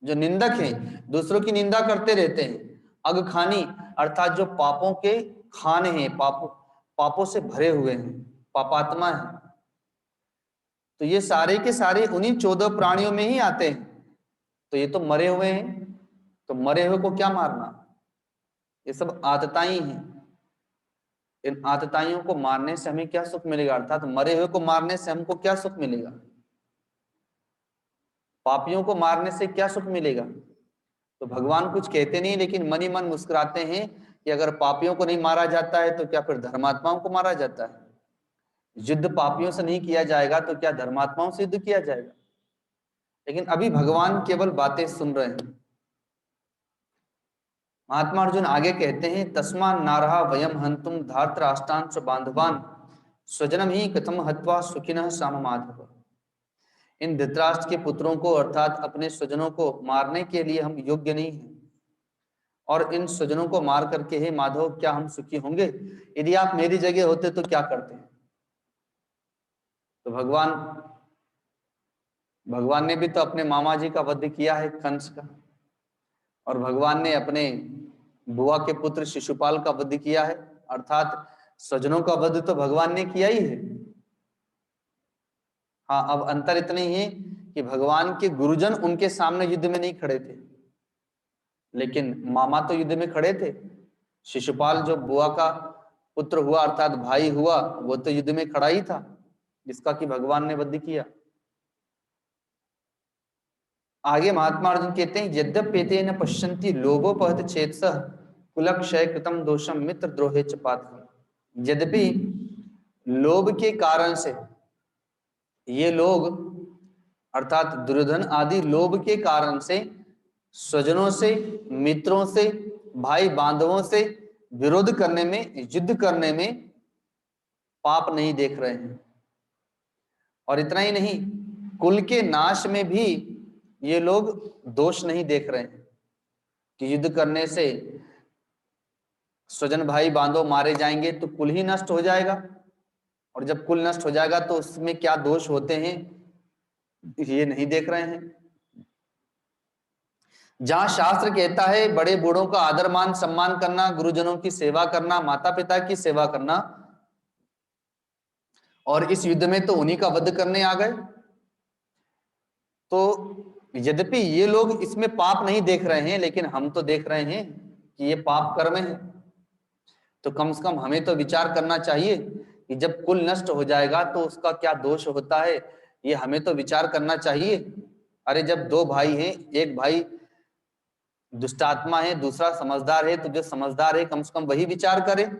जो निंदक हैं, दूसरों की निंदा करते रहते हैं, अगखानी अर्थात जो पापों के खाने हैं, पापों से भरे हुए हैं, पापात्मा है, तो ये सारे के सारे उन्हीं 14 प्राणियों में ही आते हैं। तो ये तो मरे हुए हैं, तो मरे हुए को क्या मारना? ये सब आतताई हैं। इन आतताइयों को मारने से हमें क्या सुख मिलेगा? अर्थात मरे हुए को मारने से हमको क्या सुख मिलेगा? पापियों को मारने से क्या सुख मिलेगा? तो भगवान कुछ कहते नहीं, लेकिन मन ही मन मुस्कुराते हैं कि अगर पापियों को नहीं मारा जाता है तो क्या फिर धर्मात्माओं को मारा जाता है? युद्ध पापियों से नहीं किया जाएगा तो क्या धर्मात्माओं से युद्ध किया जाएगा? लेकिन अभी भगवान केवल बातें सुन रहे हैं। महात्मा अर्जुन आगे कहते हैं, तस्मा नारहा वयम हंतुम धार्तराष्ट्रान च बांधवान स्वजनम ही कथम हत्वा सुखिनः साम माधव। इन धृतराष्ट्र के पुत्रों को अर्थात अपने स्वजनों को मारने के लिए हम योग्य नहीं हैं, और इन स्वजनों को मार करके हे माधव क्या हम सुखी होंगे? यदि आप मेरी जगह होते तो क्या करते हैं? तो भगवान ने भी तो अपने मामा जी का वध किया है, कंस का, और भगवान ने अपने बुआ के पुत्र शिशुपाल का वध किया है, अर्थात स्वजनों का वध तो भगवान ने किया ही है। हाँ, अब अंतर इतना ही है कि भगवान के गुरुजन उनके सामने युद्ध में नहीं खड़े थे, लेकिन मामा तो युद्ध में खड़े थे। शिशुपाल जो बुआ का पुत्र हुआ अर्थात भाई हुआ, वो तो युद्ध में खड़ा ही था, जिसका कि भगवान ने वध किया। आगे महात्मा अर्जुन कहते हैं, यद्यपेते न पश्यन्ति लोभोपहत चेतसः कुलक्षय कृतम दोषम मित्र द्रोहे च पातकम्। यद्यपि लोभ के कारण से ये लोग अर्थात दुर्योधन आदि लोभ के कारण से स्वजनों से, मित्रों से, भाई बांधवों से विरोध करने में, युद्ध करने में पाप नहीं देख रहे हैं। और इतना ही नहीं, कुल के नाश में भी ये लोग दोष नहीं देख रहे हैं कि युद्ध करने से स्वजन भाई बांधव मारे जाएंगे तो कुल ही नष्ट हो जाएगा, और जब कुल नष्ट हो जाएगा तो उसमें क्या दोष होते हैं ये नहीं देख रहे हैं। जहां शास्त्र कहता है बड़े बूढ़ों का आदर मान सम्मान करना, गुरुजनों की सेवा करना, माता पिता की सेवा करना, और इस युद्ध में तो उन्हीं का वध करने आ गए। तो यद्यपि ये लोग इसमें पाप नहीं देख रहे हैं, लेकिन हम तो देख रहे हैं कि ये पाप कर्म है। तो कम से कम हमें तो विचार करना चाहिए कि जब कुल नष्ट हो जाएगा तो उसका क्या दोष होता है, ये हमें तो विचार करना चाहिए। अरे जब दो भाई हैं, एक भाई दुष्टात्मा है, दूसरा समझदार है, तो जो समझदार है कम से कम वही विचार करे।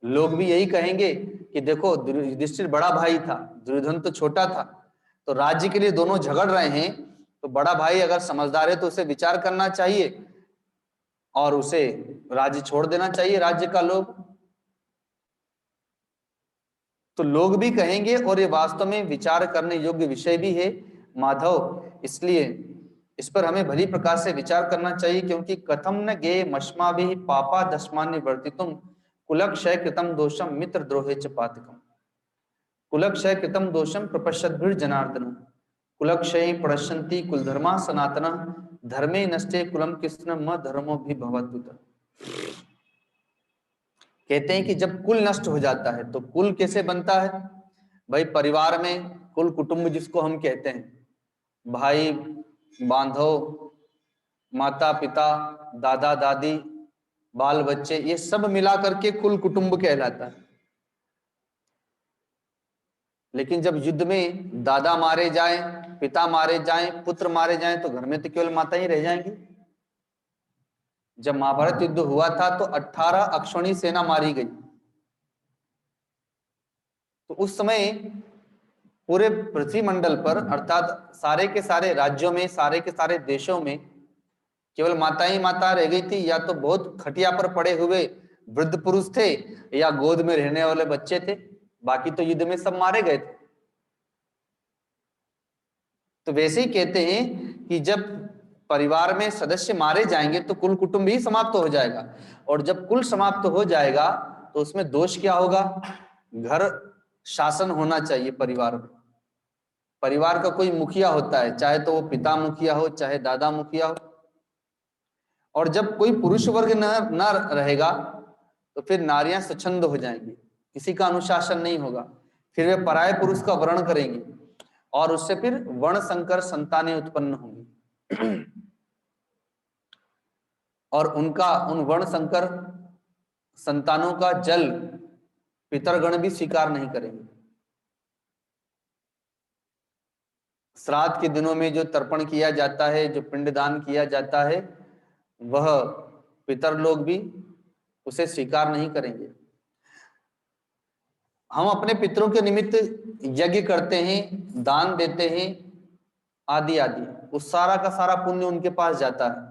लोग भी यही कहेंगे कि देखो युधिष्ठिर बड़ा भाई था, दुर्योधन तो छोटा था, तो राज्य के लिए दोनों झगड़ रहे हैं, तो बड़ा भाई अगर समझदार है तो उसे विचार करना चाहिए और उसे राज्य छोड़ देना चाहिए, राज्य का लोग। तो लोग भी कहेंगे और ये वास्तव में विचार करने योग्य विषय भी है माधव, इसलिए इस पर हमें भली प्रकार से विचार करना चाहिए, क्योंकि कथम न गे मश्मा भी पापा दशमान्य वर्तितुम कुलक्षय कृतम दोषम मित्र द्रोहे च पातकम। कुलक्षय कृतम दोषम प्रपश्यद्भिर जनार्दन कुलक्षय प्रणश्यन्ति कुलधर्मा सनातना धर्मे नष्टे कुलम कृष्ण म धर्मो भी भवत्युत। कहते हैं कि जब कुल नष्ट हो जाता है तो कुल कैसे बनता है भाई, परिवार में कुल कुटुंब जिसको हम कहते हैं, भाई बांधव, माता पिता, दादा दादी, बाल बच्चे, ये सब मिला करके कुल कुटुंब कहलाता है। लेकिन जब युद्ध में दादा मारे जाएं, पिता मारे जाएं, पुत्र मारे जाएं, तो घर में तो केवल माता ही रह जाएंगी। जब महाभारत युद्ध हुआ था तो 18 अक्षौणी सेना मारी गई, तो उस समय पूरे पृथ्वी मंडल पर अर्थात सारे के सारे राज्यों में, सारे के सारे देशों में केवल माता ही माता रह गई थी, या तो बहुत खटिया पर पड़े हुए वृद्ध पुरुष थे या गोद में रहने वाले बच्चे थे, बाकी तो युद्ध में सब मारे गए थे। तो वैसे ही कहते हैं कि जब परिवार में सदस्य मारे जाएंगे तो कुल कुटुंब ही समाप्त हो जाएगा, और जब कुल समाप्त हो जाएगा तो उसमें दोष क्या होगा, घर शासन होना चाहिए परिवार में। परिवार का कोई मुखिया होता है, चाहे तो वो पिता मुखिया हो चाहे दादा मुखिया हो, और जब कोई पुरुष वर्ग न रहेगा तो फिर नारियां स्वच्छंद हो जाएंगी, किसी का अनुशासन नहीं होगा, फिर वे पराये पुरुष का वर्ण करेंगी और उससे फिर वर्ण संकर संतानें उत्पन्न होंगी और उन वर्ण संकर संतानों का जल पितरगण भी स्वीकार नहीं करेंगे। श्राद्ध के दिनों में जो तर्पण किया जाता है, जो पिंडदान किया जाता है, वह पितर लोग भी उसे स्वीकार नहीं करेंगे। हम अपने पितरों के निमित्त यज्ञ करते हैं, दान देते हैं आदि आदि, उस सारा का सारा पुण्य उनके पास जाता है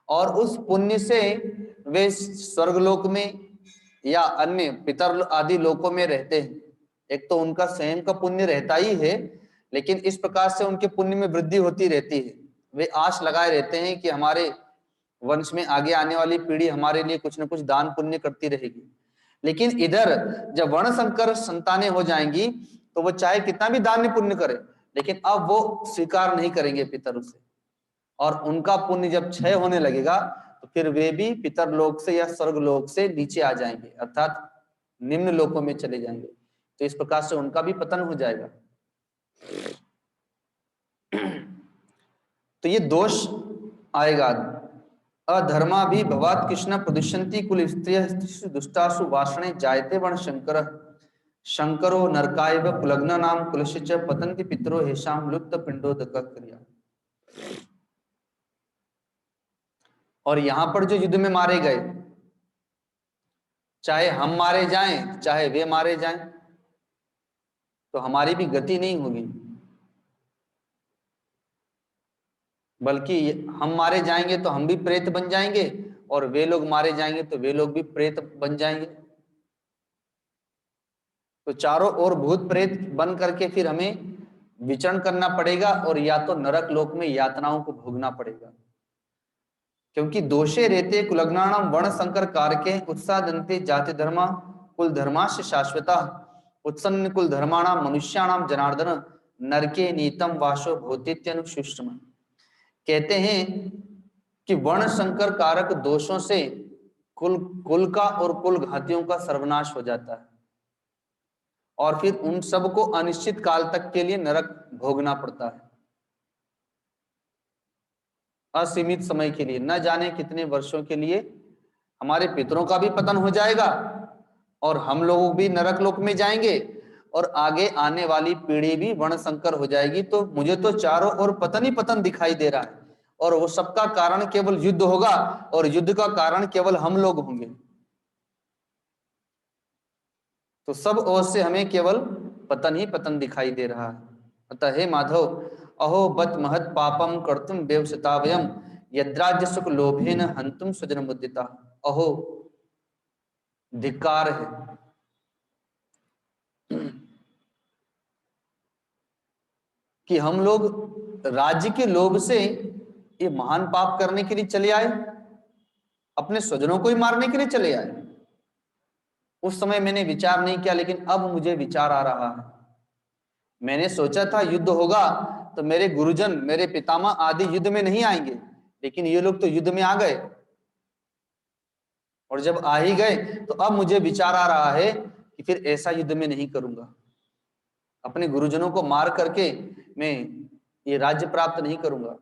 और उस पुण्य से वे स्वर्गलोक में या अन्य पितर आदि लोकों में रहते हैं। एक तो उनका स्वयं का पुण्य रहता ही है, लेकिन इस प्रकार से उनके पुण्य में वृद्धि होती रहती है। वे आश लगाए रहते हैं कि हमारे वंश में आगे आने वाली पीढ़ी हमारे लिए कुछ न कुछ दान पुण्य करती रहेगी। लेकिन इधर जब वर्ण संकर संतानें हो जाएंगी तो वो चाहे कितना भी दान पुण्य करे, लेकिन अब वो स्वीकार नहीं करेंगे पितर उसे, और उनका पुण्य जब क्षय होने लगेगा तो फिर वे भी पितर लोक से या स्वर्ग लोक से नीचे आ जाएंगे, अर्थात निम्न लोकों में चले जाएंगे। तो इस प्रकार से उनका भी पतन हो जाएगा। तो ये दोष आएगा। अधर्मा भी भवात कृष्ण प्रदुष्यंती कुल स्त्रिय दुष्टासु वाषणे जायते वर्ण शंकर शंकरो नरकायव कुलग्न नाम कुलस्य च पतंति पितरो हेशाम लुप्त पिंडोदक क्रिया। और यहां पर जो युद्ध में मारे गए, चाहे हम मारे जाएं चाहे वे मारे जाएं, तो हमारी भी गति नहीं होगी, बल्कि हम मारे जाएंगे तो हम भी प्रेत बन जाएंगे और वे लोग मारे जाएंगे तो वे लोग भी प्रेत बन जाएंगे। तो चारों ओर भूत प्रेत बन करके फिर हमें विचरण करना पड़ेगा और या तो नरक लोक में यातनाओं को भोगना पड़ेगा। क्योंकि दोषे रेते कुलग्नानाम वर्ण संकर कारके उत्सादन्ते जाति धर्मा कुल धर्माश्च शाश्वता उत्सन्न कुल धर्माणाम मनुष्याणाम जनार्दन नरके नीतम वासो भूतित्यनुशुष्टम। कहते हैं कि वर्ण संकर कारक दोषों से कुल का और कुल घातियों का सर्वनाश हो जाता है और फिर उन सबको अनिश्चित काल तक के लिए नरक भोगना पड़ता है, असीमित समय के लिए, न जाने कितने वर्षों के लिए। हमारे पितरों का भी पतन हो जाएगा और हम लोग भी नरक लोक में जाएंगे और आगे आने वाली पीढ़ी भी वर्णशंकर हो जाएगी। तो मुझे तो चारों ओर पतन ही पतन दिखाई दे रहा है, और वो सबका कारण केवल युद्ध होगा, और युद्ध का कारण केवल हम लोग होंगे। तो सब ओर से हमें केवल पतन ही पतन दिखाई दे रहा है। अतः हे माधव, अहो बत महत पापम कर्तुम व्यवसतावयम यद्राज्य सुख लोभेन हंतुम स्वजन मुद्दिता। अहो, धिक्कार है कि हम लोग राज्य के लोभ से ये महान पाप करने के लिए चले आए, अपने स्वजनों को ही मारने के लिए चले आए। उस समय मैंने विचार नहीं किया, लेकिन अब मुझे विचार आ रहा है। मैंने सोचा था युद्ध होगा तो मेरे गुरुजन, मेरे पितामह आदि युद्ध में नहीं आएंगे, लेकिन ये लोग तो युद्ध में आ गए। और जब आ ही गए तो अब मुझे विचार आ रहा है कि फिर ऐसा युद्ध में नहीं करूंगा। अपने गुरुजनों को मार करके मैं ये राज्य प्राप्त नहीं करूंगा।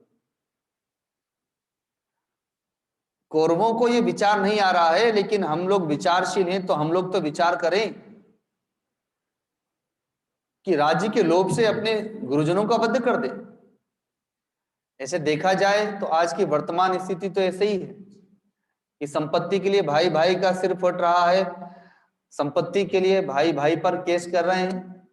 कौरवों को ये विचार नहीं आ रहा है, लेकिन हम लोग विचारशील हैं, तो हम लोग तो विचार करें कि राज्य के लोभ से अपने गुरुजनों का वध कर दे। ऐसे देखा जाए तो आज की वर्तमान स्थिति तो ऐसे ही है कि संपत्ति के लिए भाई भाई का सिर फट रहा है, संपत्ति के लिए भाई भाई पर केस कर रहे हैं।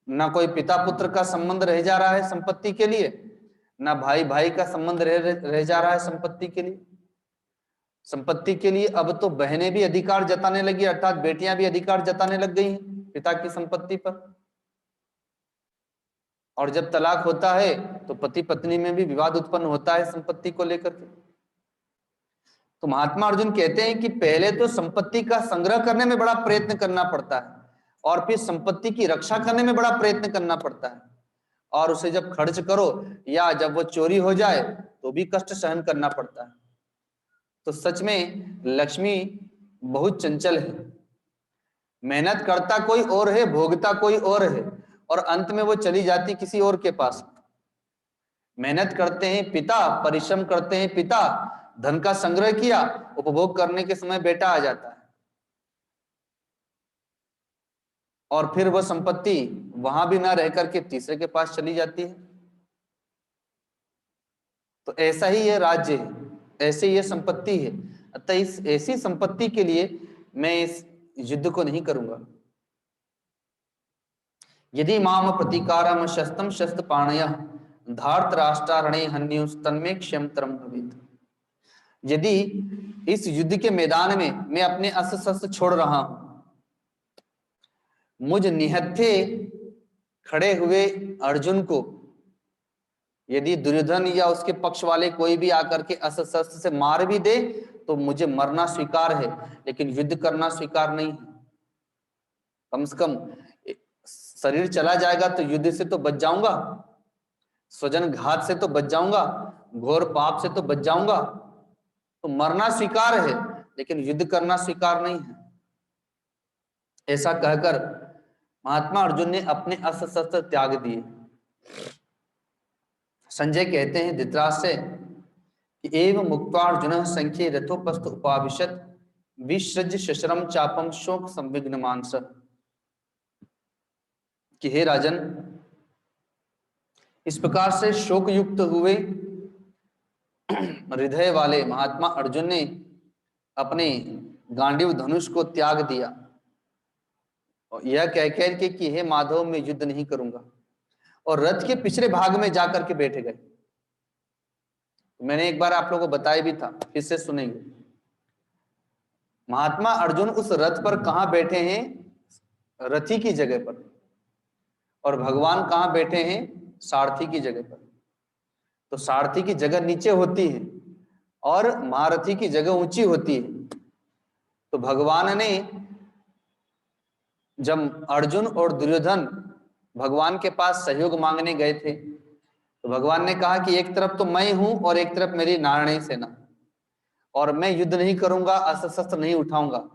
ना कोई पिता पुत्र का संबंध रह जा रहा है संपत्ति के लिए, ना भाई भाई का संबंध रह जा रहा है संपत्ति के लिए। संपत्ति के लिए अब तो बहनें भी अधिकार जताने लगी, अर्थात बेटियां भी अधिकार जताने लग गई हैं पिता की संपत्ति पर। और जब तलाक होता है तो पति पत्नी में भी विवाद उत्पन्न होता है संपत्ति को लेकर के। तो महात्मा अर्जुन कहते हैं कि पहले तो संपत्ति का संग्रह करने में बड़ा प्रयत्न करना पड़ता है, और फिर संपत्ति की रक्षा करने में बड़ा प्रयत्न करना पड़ता है, और उसे जब खर्च करो या जब वो चोरी हो जाए तो भी कष्ट सहन करना पड़ता है। तो सच में लक्ष्मी बहुत चंचल है, मेहनत करता कोई और है, भोगता कोई और है, और अंत में वो चली जाती किसी और के पास। मेहनत करते हैं पिता, परिश्रम करते हैं पिता, धन का संग्रह किया, उपभोग करने के समय बेटा आ जाता है, और फिर वह संपत्ति वहां भी ना रह करके तीसरे के पास चली जाती है। तो ऐसा ही यह राज्य है, ऐसे ये संपत्ति है। अतः इस ऐसी संपत्ति के लिए मैं इस युद्ध को नहीं करूंगा। यदि माम प्रतिकारम शस्त्रम शस्त्र पाणय धार्त राष्ट्रारणे हन्युस्तन्मे क्षमतरम भवेत्। यदि इस युद्ध के मैदान में मैं अपने अस्त्र शस्त्र छोड़ रहा हूं, मुझ निहत्थे खड़े हुए अर्जुन को यदि दुर्योधन या उसके पक्ष वाले कोई भी आकर के अस्त्र शस्त्र से मार भी दे तो मुझे मरना स्वीकार है, लेकिन युद्ध करना स्वीकार नहीं है। कम से कम शरीर चला जाएगा तो युद्ध से तो बच जाऊंगा, स्वजन घात से तो बच जाऊंगा, घोर पाप से तो बच जाऊंगा। तो मरना स्वीकार है, लेकिन युद्ध करना स्वीकार नहीं है। ऐसा कहकर महात्मा अर्जुन ने अपने अस्त्र शस्त्र त्याग दिए। संजय कहते हैं धृतराष्ट्र से कि एव मुक्त्वा अर्जुनः संख्ये रथोपस्थ उपाविशत् विसृज्य शस्त्रम चापम शोक संविघ्न मानस। कि हे राजन, इस प्रकार से शोक युक्त हुए हृदय वाले महात्मा अर्जुन ने अपने गांडीव धनुष को त्याग दिया, और यह कह के कि हे माधव मैं युद्ध नहीं करूंगा, और रथ के पिछले भाग में जाकर के बैठ गए। मैंने एक बार आप लोगों को बताया भी था, फिर से सुनेंगे। महात्मा अर्जुन उस रथ पर कहां बैठे हैं? रथी की जगह पर। और भगवान कहां बैठे हैं? सारथी की जगह पर। तो सारथी की जगह नीचे होती है और महारथी की जगह ऊंची होती है। तो भगवान ने जब अर्जुन और दुर्योधन भगवान के पास सहयोग मांगने गए थे, तो भगवान ने कहा कि एक तरफ तो मैं हूं और एक तरफ मेरी नारायणी सेना, और मैं युद्ध नहीं करूंगा, अस्त्र शस्त्र नहीं उठाऊंगा।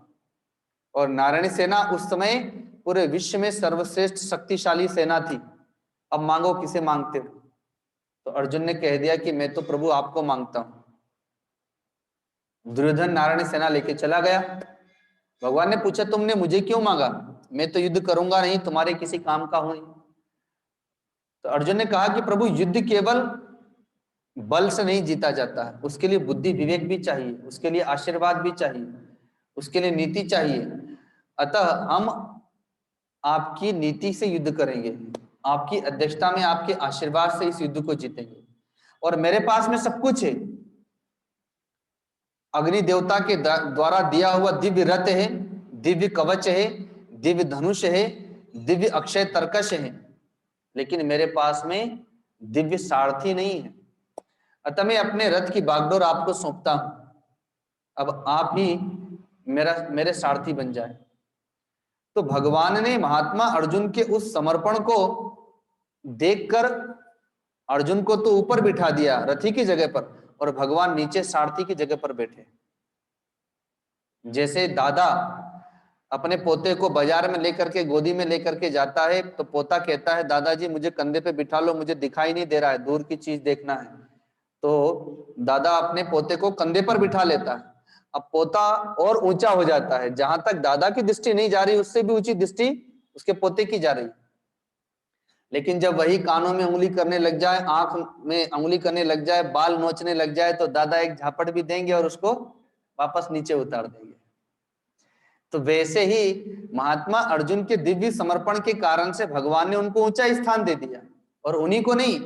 और नारायणी सेना उस समय पूरे विश्व में सर्वश्रेष्ठ शक्तिशाली सेना थी। अब मांगो किसे मांगते हो? तो अर्जुन ने कह दिया कि मैं तो प्रभु आपको मांगता हूं। दुर्योधन नारायणी सेना लेके चला गया, भगवान ने पूछा तुमने मुझे क्यों मांगा, मैं तो युद्ध करूंगा नहीं, तुम्हारे किसी काम का हूं नहीं। तो अर्जुन ने कहा कि प्रभु युद्ध केवल बल से नहीं जीता जाता है, उसके लिए बुद्धि विवेक भी चाहिए, उसके लिए आशीर्वाद भी चाहिए, उसके लिए नीति चाहिए। अतः हम आपकी नीति से युद्ध करेंगे, आपकी अध्यक्षता में आपके आशीर्वाद से इस युद्ध को जीतेंगे। और मेरे पास में सब कुछ है, अग्नि देवता के द्वारा दिया हुआ दिव्य रथ है, दिव्य कवच है, दिव्य धनुष है, दिव्य अक्षय तर्कश है, लेकिन मेरे पास में दिव्य सारथी नहीं है। अतः मैं अपने रथ की बागडोर आपको सौंपता हूं, अब आप ही मेरे सारथी बन जाए। तो भगवान ने महात्मा अर्जुन के उस समर्पण को देखकर अर्जुन को तो ऊपर बिठा दिया रथी की जगह पर, और भगवान नीचे सारथी की जगह पर बैठे। जैसे दादा अपने पोते को बाजार में लेकर के गोदी में लेकर के जाता है, तो पोता कहता है दादाजी मुझे कंधे पे बिठा लो, मुझे दिखाई नहीं दे रहा है, दूर की चीज देखना है। तो दादा अपने पोते को कंधे पर बिठा लेता है। अब पोता और ऊंचा हो जाता है, जहां तक दादा की दृष्टि नहीं जा रही उससे भी ऊंची दृष्टि उसके पोते की जा रही। लेकिन जब वही कानों में उंगली करने लग जाए, आंख में उंगली करने लग जाए, बाल नोचने लग जाए, तो दादा एक झापट भी देंगे और उसको वापस नीचे उतार देंगे। तो वैसे ही महात्मा अर्जुन के दिव्य समर्पण के कारण से भगवान ने उनको ऊंचा स्थान दे दिया, और उन्हीं को नहीं,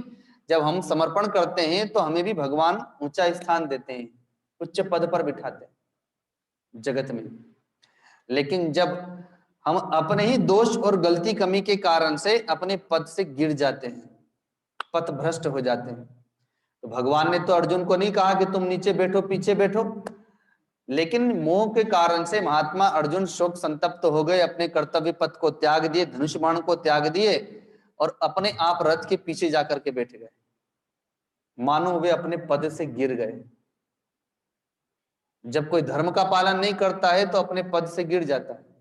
जब हम समर्पण करते हैं तो हमें भी भगवान ऊंचा स्थान देते हैं, उच्च पद पर बिठाते हैं जगत में। लेकिन जब हम अपने ही दोष और गलती कमी के कारण से अपने पद से गिर जाते हैं, पथ भ्रष्ट हो जाते हैं, तो भगवान ने तो अर्जुन को नहीं कहा कि तुम नीचे बैठो पीछे बैठो, लेकिन मोह के कारण से महात्मा अर्जुन शोक संतप्त हो गए, अपने कर्तव्य पथ को त्याग दिए, धनुष बाण को त्याग दिए और अपने आप रथ के पीछे जाकर के बैठ गए, मानो वे अपने पद से गिर गए। जब कोई धर्म का पालन नहीं करता है तो अपने पद से गिर जाता है।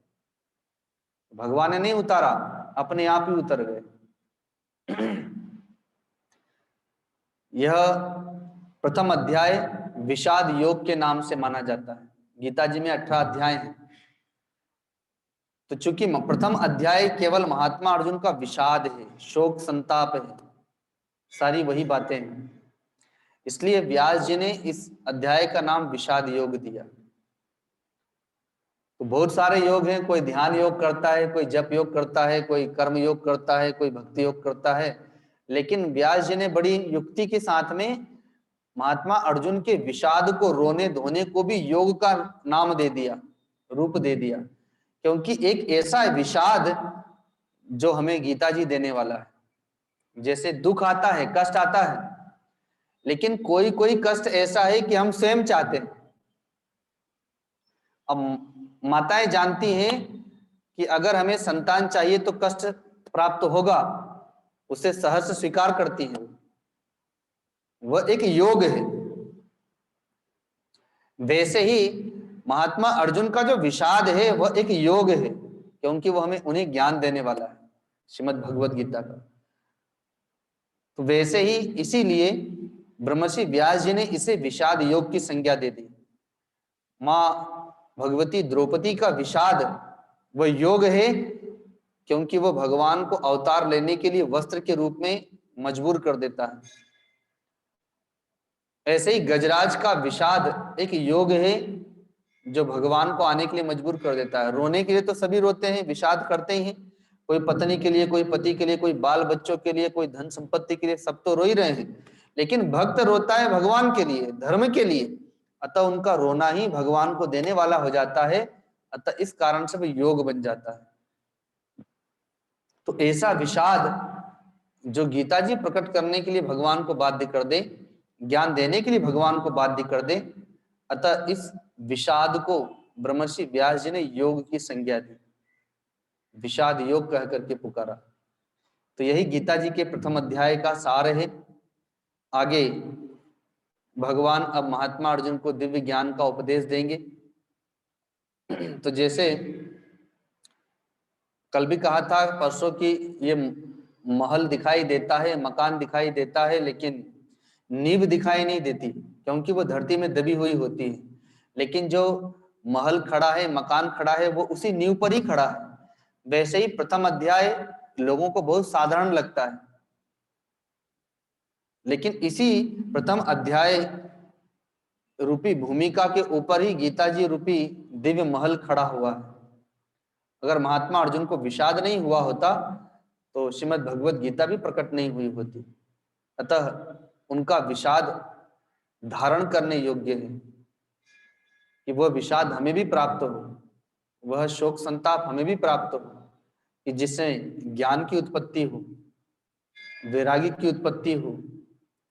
भगवान ने नहीं उतारा, अपने आप ही उतर गए। यह प्रथम अध्याय विषाद योग के नाम से माना जाता है। गीता जी में 18 अध्याय हैं, तो चूंकि प्रथम अध्याय केवल महात्मा अर्जुन का विषाद है, शोक संताप है, सारी वही बातें हैं, इसलिए व्यास जी ने इस अध्याय का नाम विषाद योग दिया। तो बहुत सारे योग हैं, कोई ध्यान योग करता है, कोई जप योग करता है, कोई कर्म योग करता है, कोई भक्ति योग करता है, लेकिन व्यास जी ने बड़ी युक्ति के साथ में महात्मा अर्जुन के विषाद को, रोने धोने को भी योग का नाम दे दिया, रूप दे दिया, क्योंकि एक ऐसा विषाद जो हमें गीता जी देने वाला है। जैसे दुख आता है, कष्ट आता है, लेकिन कोई कोई कष्ट ऐसा है कि हम स्वयं चाहते हैं। अब माताएं जानती हैं कि अगर हमें संतान चाहिए तो कष्ट प्राप्त होगा, उसे सहर्ष स्वीकार करती हैं, वह एक योग है। वैसे ही महात्मा अर्जुन का जो विषाद है वह एक योग है, क्योंकि वह हमें उन्हें ज्ञान देने वाला है, श्रीमद् भगवद गीता का। तो वैसे ही इसीलिए ब्रह्मर्षि व्यास जी ने इसे विषाद योग की संज्ञा दे दी। मां भगवती द्रौपदी का विषाद वह योग है, क्योंकि वह भगवान को अवतार लेने के लिए वस्त्र के रूप में मजबूर कर देता है। ऐसे ही गजराज का विषाद एक योग है जो भगवान को आने के लिए मजबूर कर देता है। रोने के लिए तो सभी रोते हैं, विषाद करते ही हैं, कोई पत्नी के लिए, कोई पति के लिए, कोई बाल बच्चों के लिए, कोई धन संपत्ति के लिए, सब तो रो ही रहे हैं, लेकिन भक्त रोता है भगवान के लिए, धर्म के लिए, अतः उनका रोना ही भगवान को देने वाला हो जाता है, अतः इस कारण से वह योग बन जाता है। तो ऐसा विषाद जो गीता जी प्रकट करने के लिए भगवान को बाध्य कर दे, ज्ञान देने के लिए भगवान को बाध्य कर दे, अतः इस विषाद को ब्रह्मर्षि व्यास जी ने योग की संज्ञा दी, विषाद योग कह करके पुकारा। तो यही गीता जी के प्रथम अध्याय का सार है। आगे भगवान अब महात्मा अर्जुन को दिव्य ज्ञान का उपदेश देंगे। तो जैसे कल भी कहा था, परसों की, ये महल दिखाई देता है, मकान दिखाई देता है, लेकिन नींव दिखाई नहीं देती, क्योंकि वो धरती में दबी हुई होती है। लेकिन जो महल खड़ा है, मकान खड़ा है, वो उसी नींव पर ही खड़ा है। वैसे ही प्रथम अध्याय लोगों को बहुत साधारण लगता है, लेकिन इसी प्रथम अध्याय रूपी भूमिका के ऊपर ही गीता जी रूपी दिव्य महल खड़ा हुआ है। अगर महात्मा अर्जुन को विषाद नहीं हुआ होता तो श्रीमद् भगवत गीता भी प्रकट नहीं हुई होती। अतः उनका विषाद धारण करने योग्य है कि वह विषाद हमें भी प्राप्त हो, वह शोक संताप हमें भी प्राप्त हो, कि जिससे ज्ञान की उत्पत्ति हो, वैरागी की उत्पत्ति हो,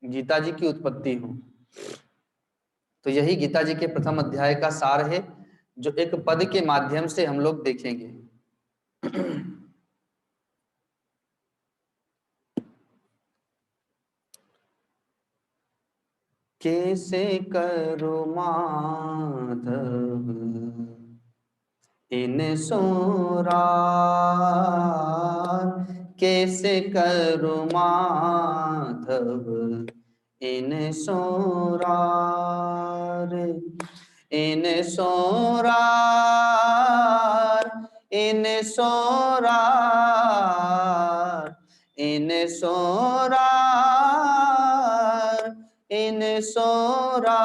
गीता जी की उत्पत्ति हो। तो यही गीता जी के प्रथम अध्याय का सार है, जो एक पद के माध्यम से हम लोग देखेंगे। कैसे करो माधव इन सोरार, कैसे करो माधव इन सोरार, इन सोरार, इन सोरार, इन सोरार, इन सोरार,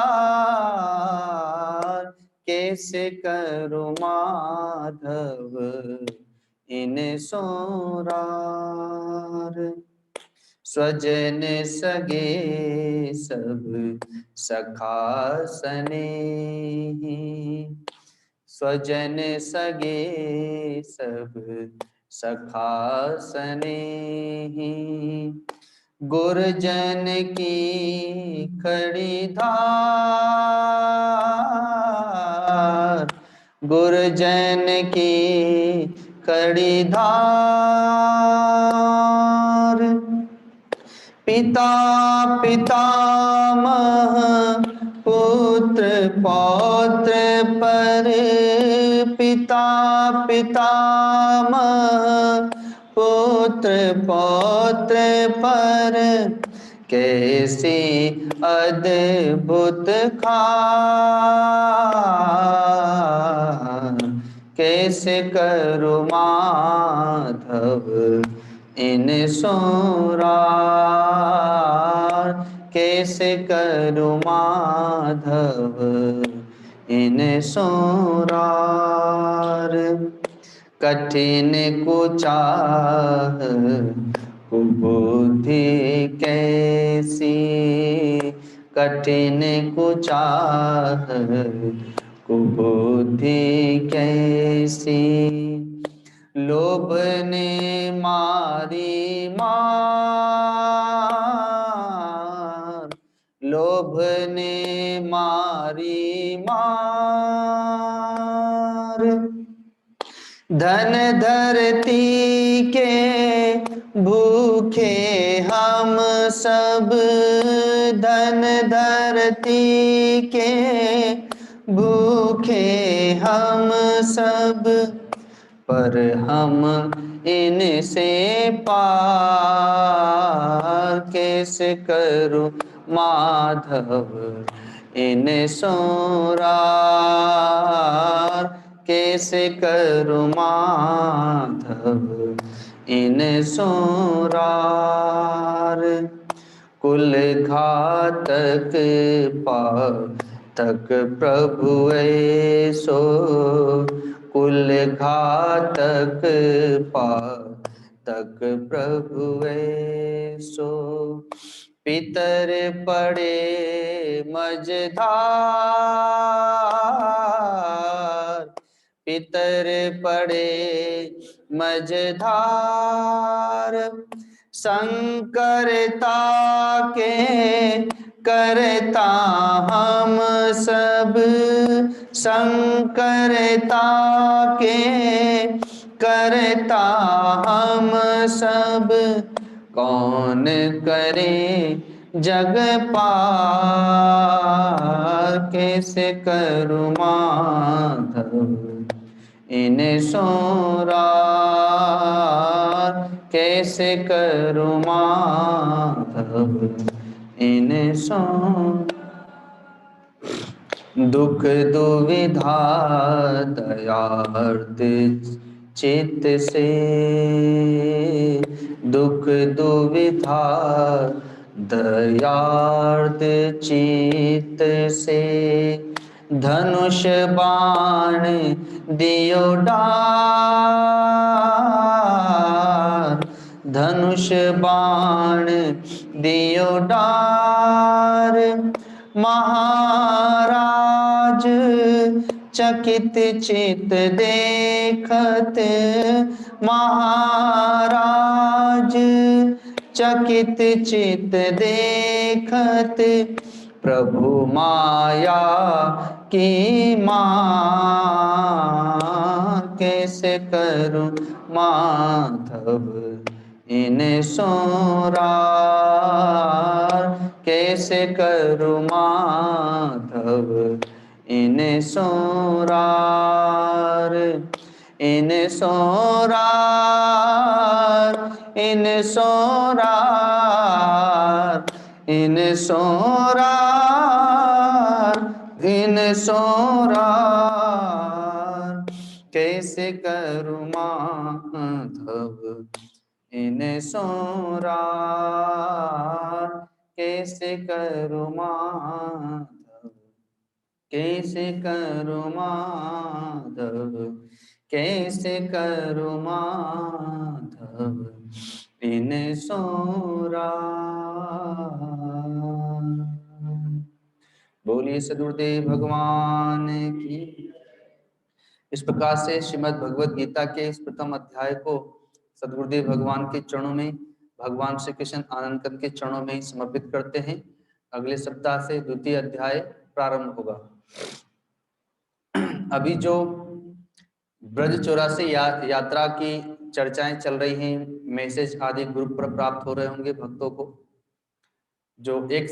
कैसे करो माधव इन सोरार। स्वजन सगे सब सखा सनेही, स्वजन सगे सब सखा सनेही, गुरजन की खड़ी धार, गुरजन की खड़ी धार, पिता पितामह पुत्र पौत्र पर, पिता पितामह पुत्र पौत्र पर, कैसी अद्भुत खार, कैसे करो माधव इन सोरार, कैसे करो माधव इन सोरार। कठिन कुचाह कुबुद्धि कैसी, कठिन कुचाह कुबुद्धि कैसी, लोभ ने मारी मार, लोभ ने मारी मार, धन धरती के भूखे हम सब, धन धरती के भूखे हम सब, पर हम इनसे पार, कैसे करूं माधव इन सोरार, कैसे करूं माधव इन सोरार। कुल घातक पातक प्रभु ऐसो, कुल घातक पातक प्रभु ऐसो, पितर पड़े मझधार, पितर पड़े मझधार, संकरता के करता हम सब, संकरता के करता हम सब, कौन करे जग पार, कैसे करूं माधव इन सोरार, कैसे करूं माधव इन सोरार। दुख दुविधा दयार्द चित से, दुख दुविधा दयार्द चित से, धनुष बाण दियो डार, धनुष बाण दियो डार, महाराज चकित चित देखत, महाराज चकित चित देखत, प्रभु माया की माँ कैसे करूं माधव इन सोरार, कैसे करूं माधव इन सोरार, इन सोरार, इन सोरार, इन सोरार, इन सोरार, कैसे करूं माधव इन सोरार, कैसे करूं माधव, कैसे करूं माधव, कैसे करूं माधव इन सोरार। बोलिए सद्गुरुदेव भगवान की। इस प्रकार से श्रीमद् भगवद गीता के इस प्रथम अध्याय को सद्गुरुदेव भगवान के चरणों में, भगवान श्री कृष्ण आनंद कंद के चरणों में समर्पित करते हैं। अगले सप्ताह से द्वितीय अध्याय प्रारंभ होगा। अभी जो ब्रज चौरासी यात्रा की चर्चाएं चल रही हैं, मैसेज आदि ग्रुप पर प्राप्त हो रहे होंगे भक्तों को, जो एक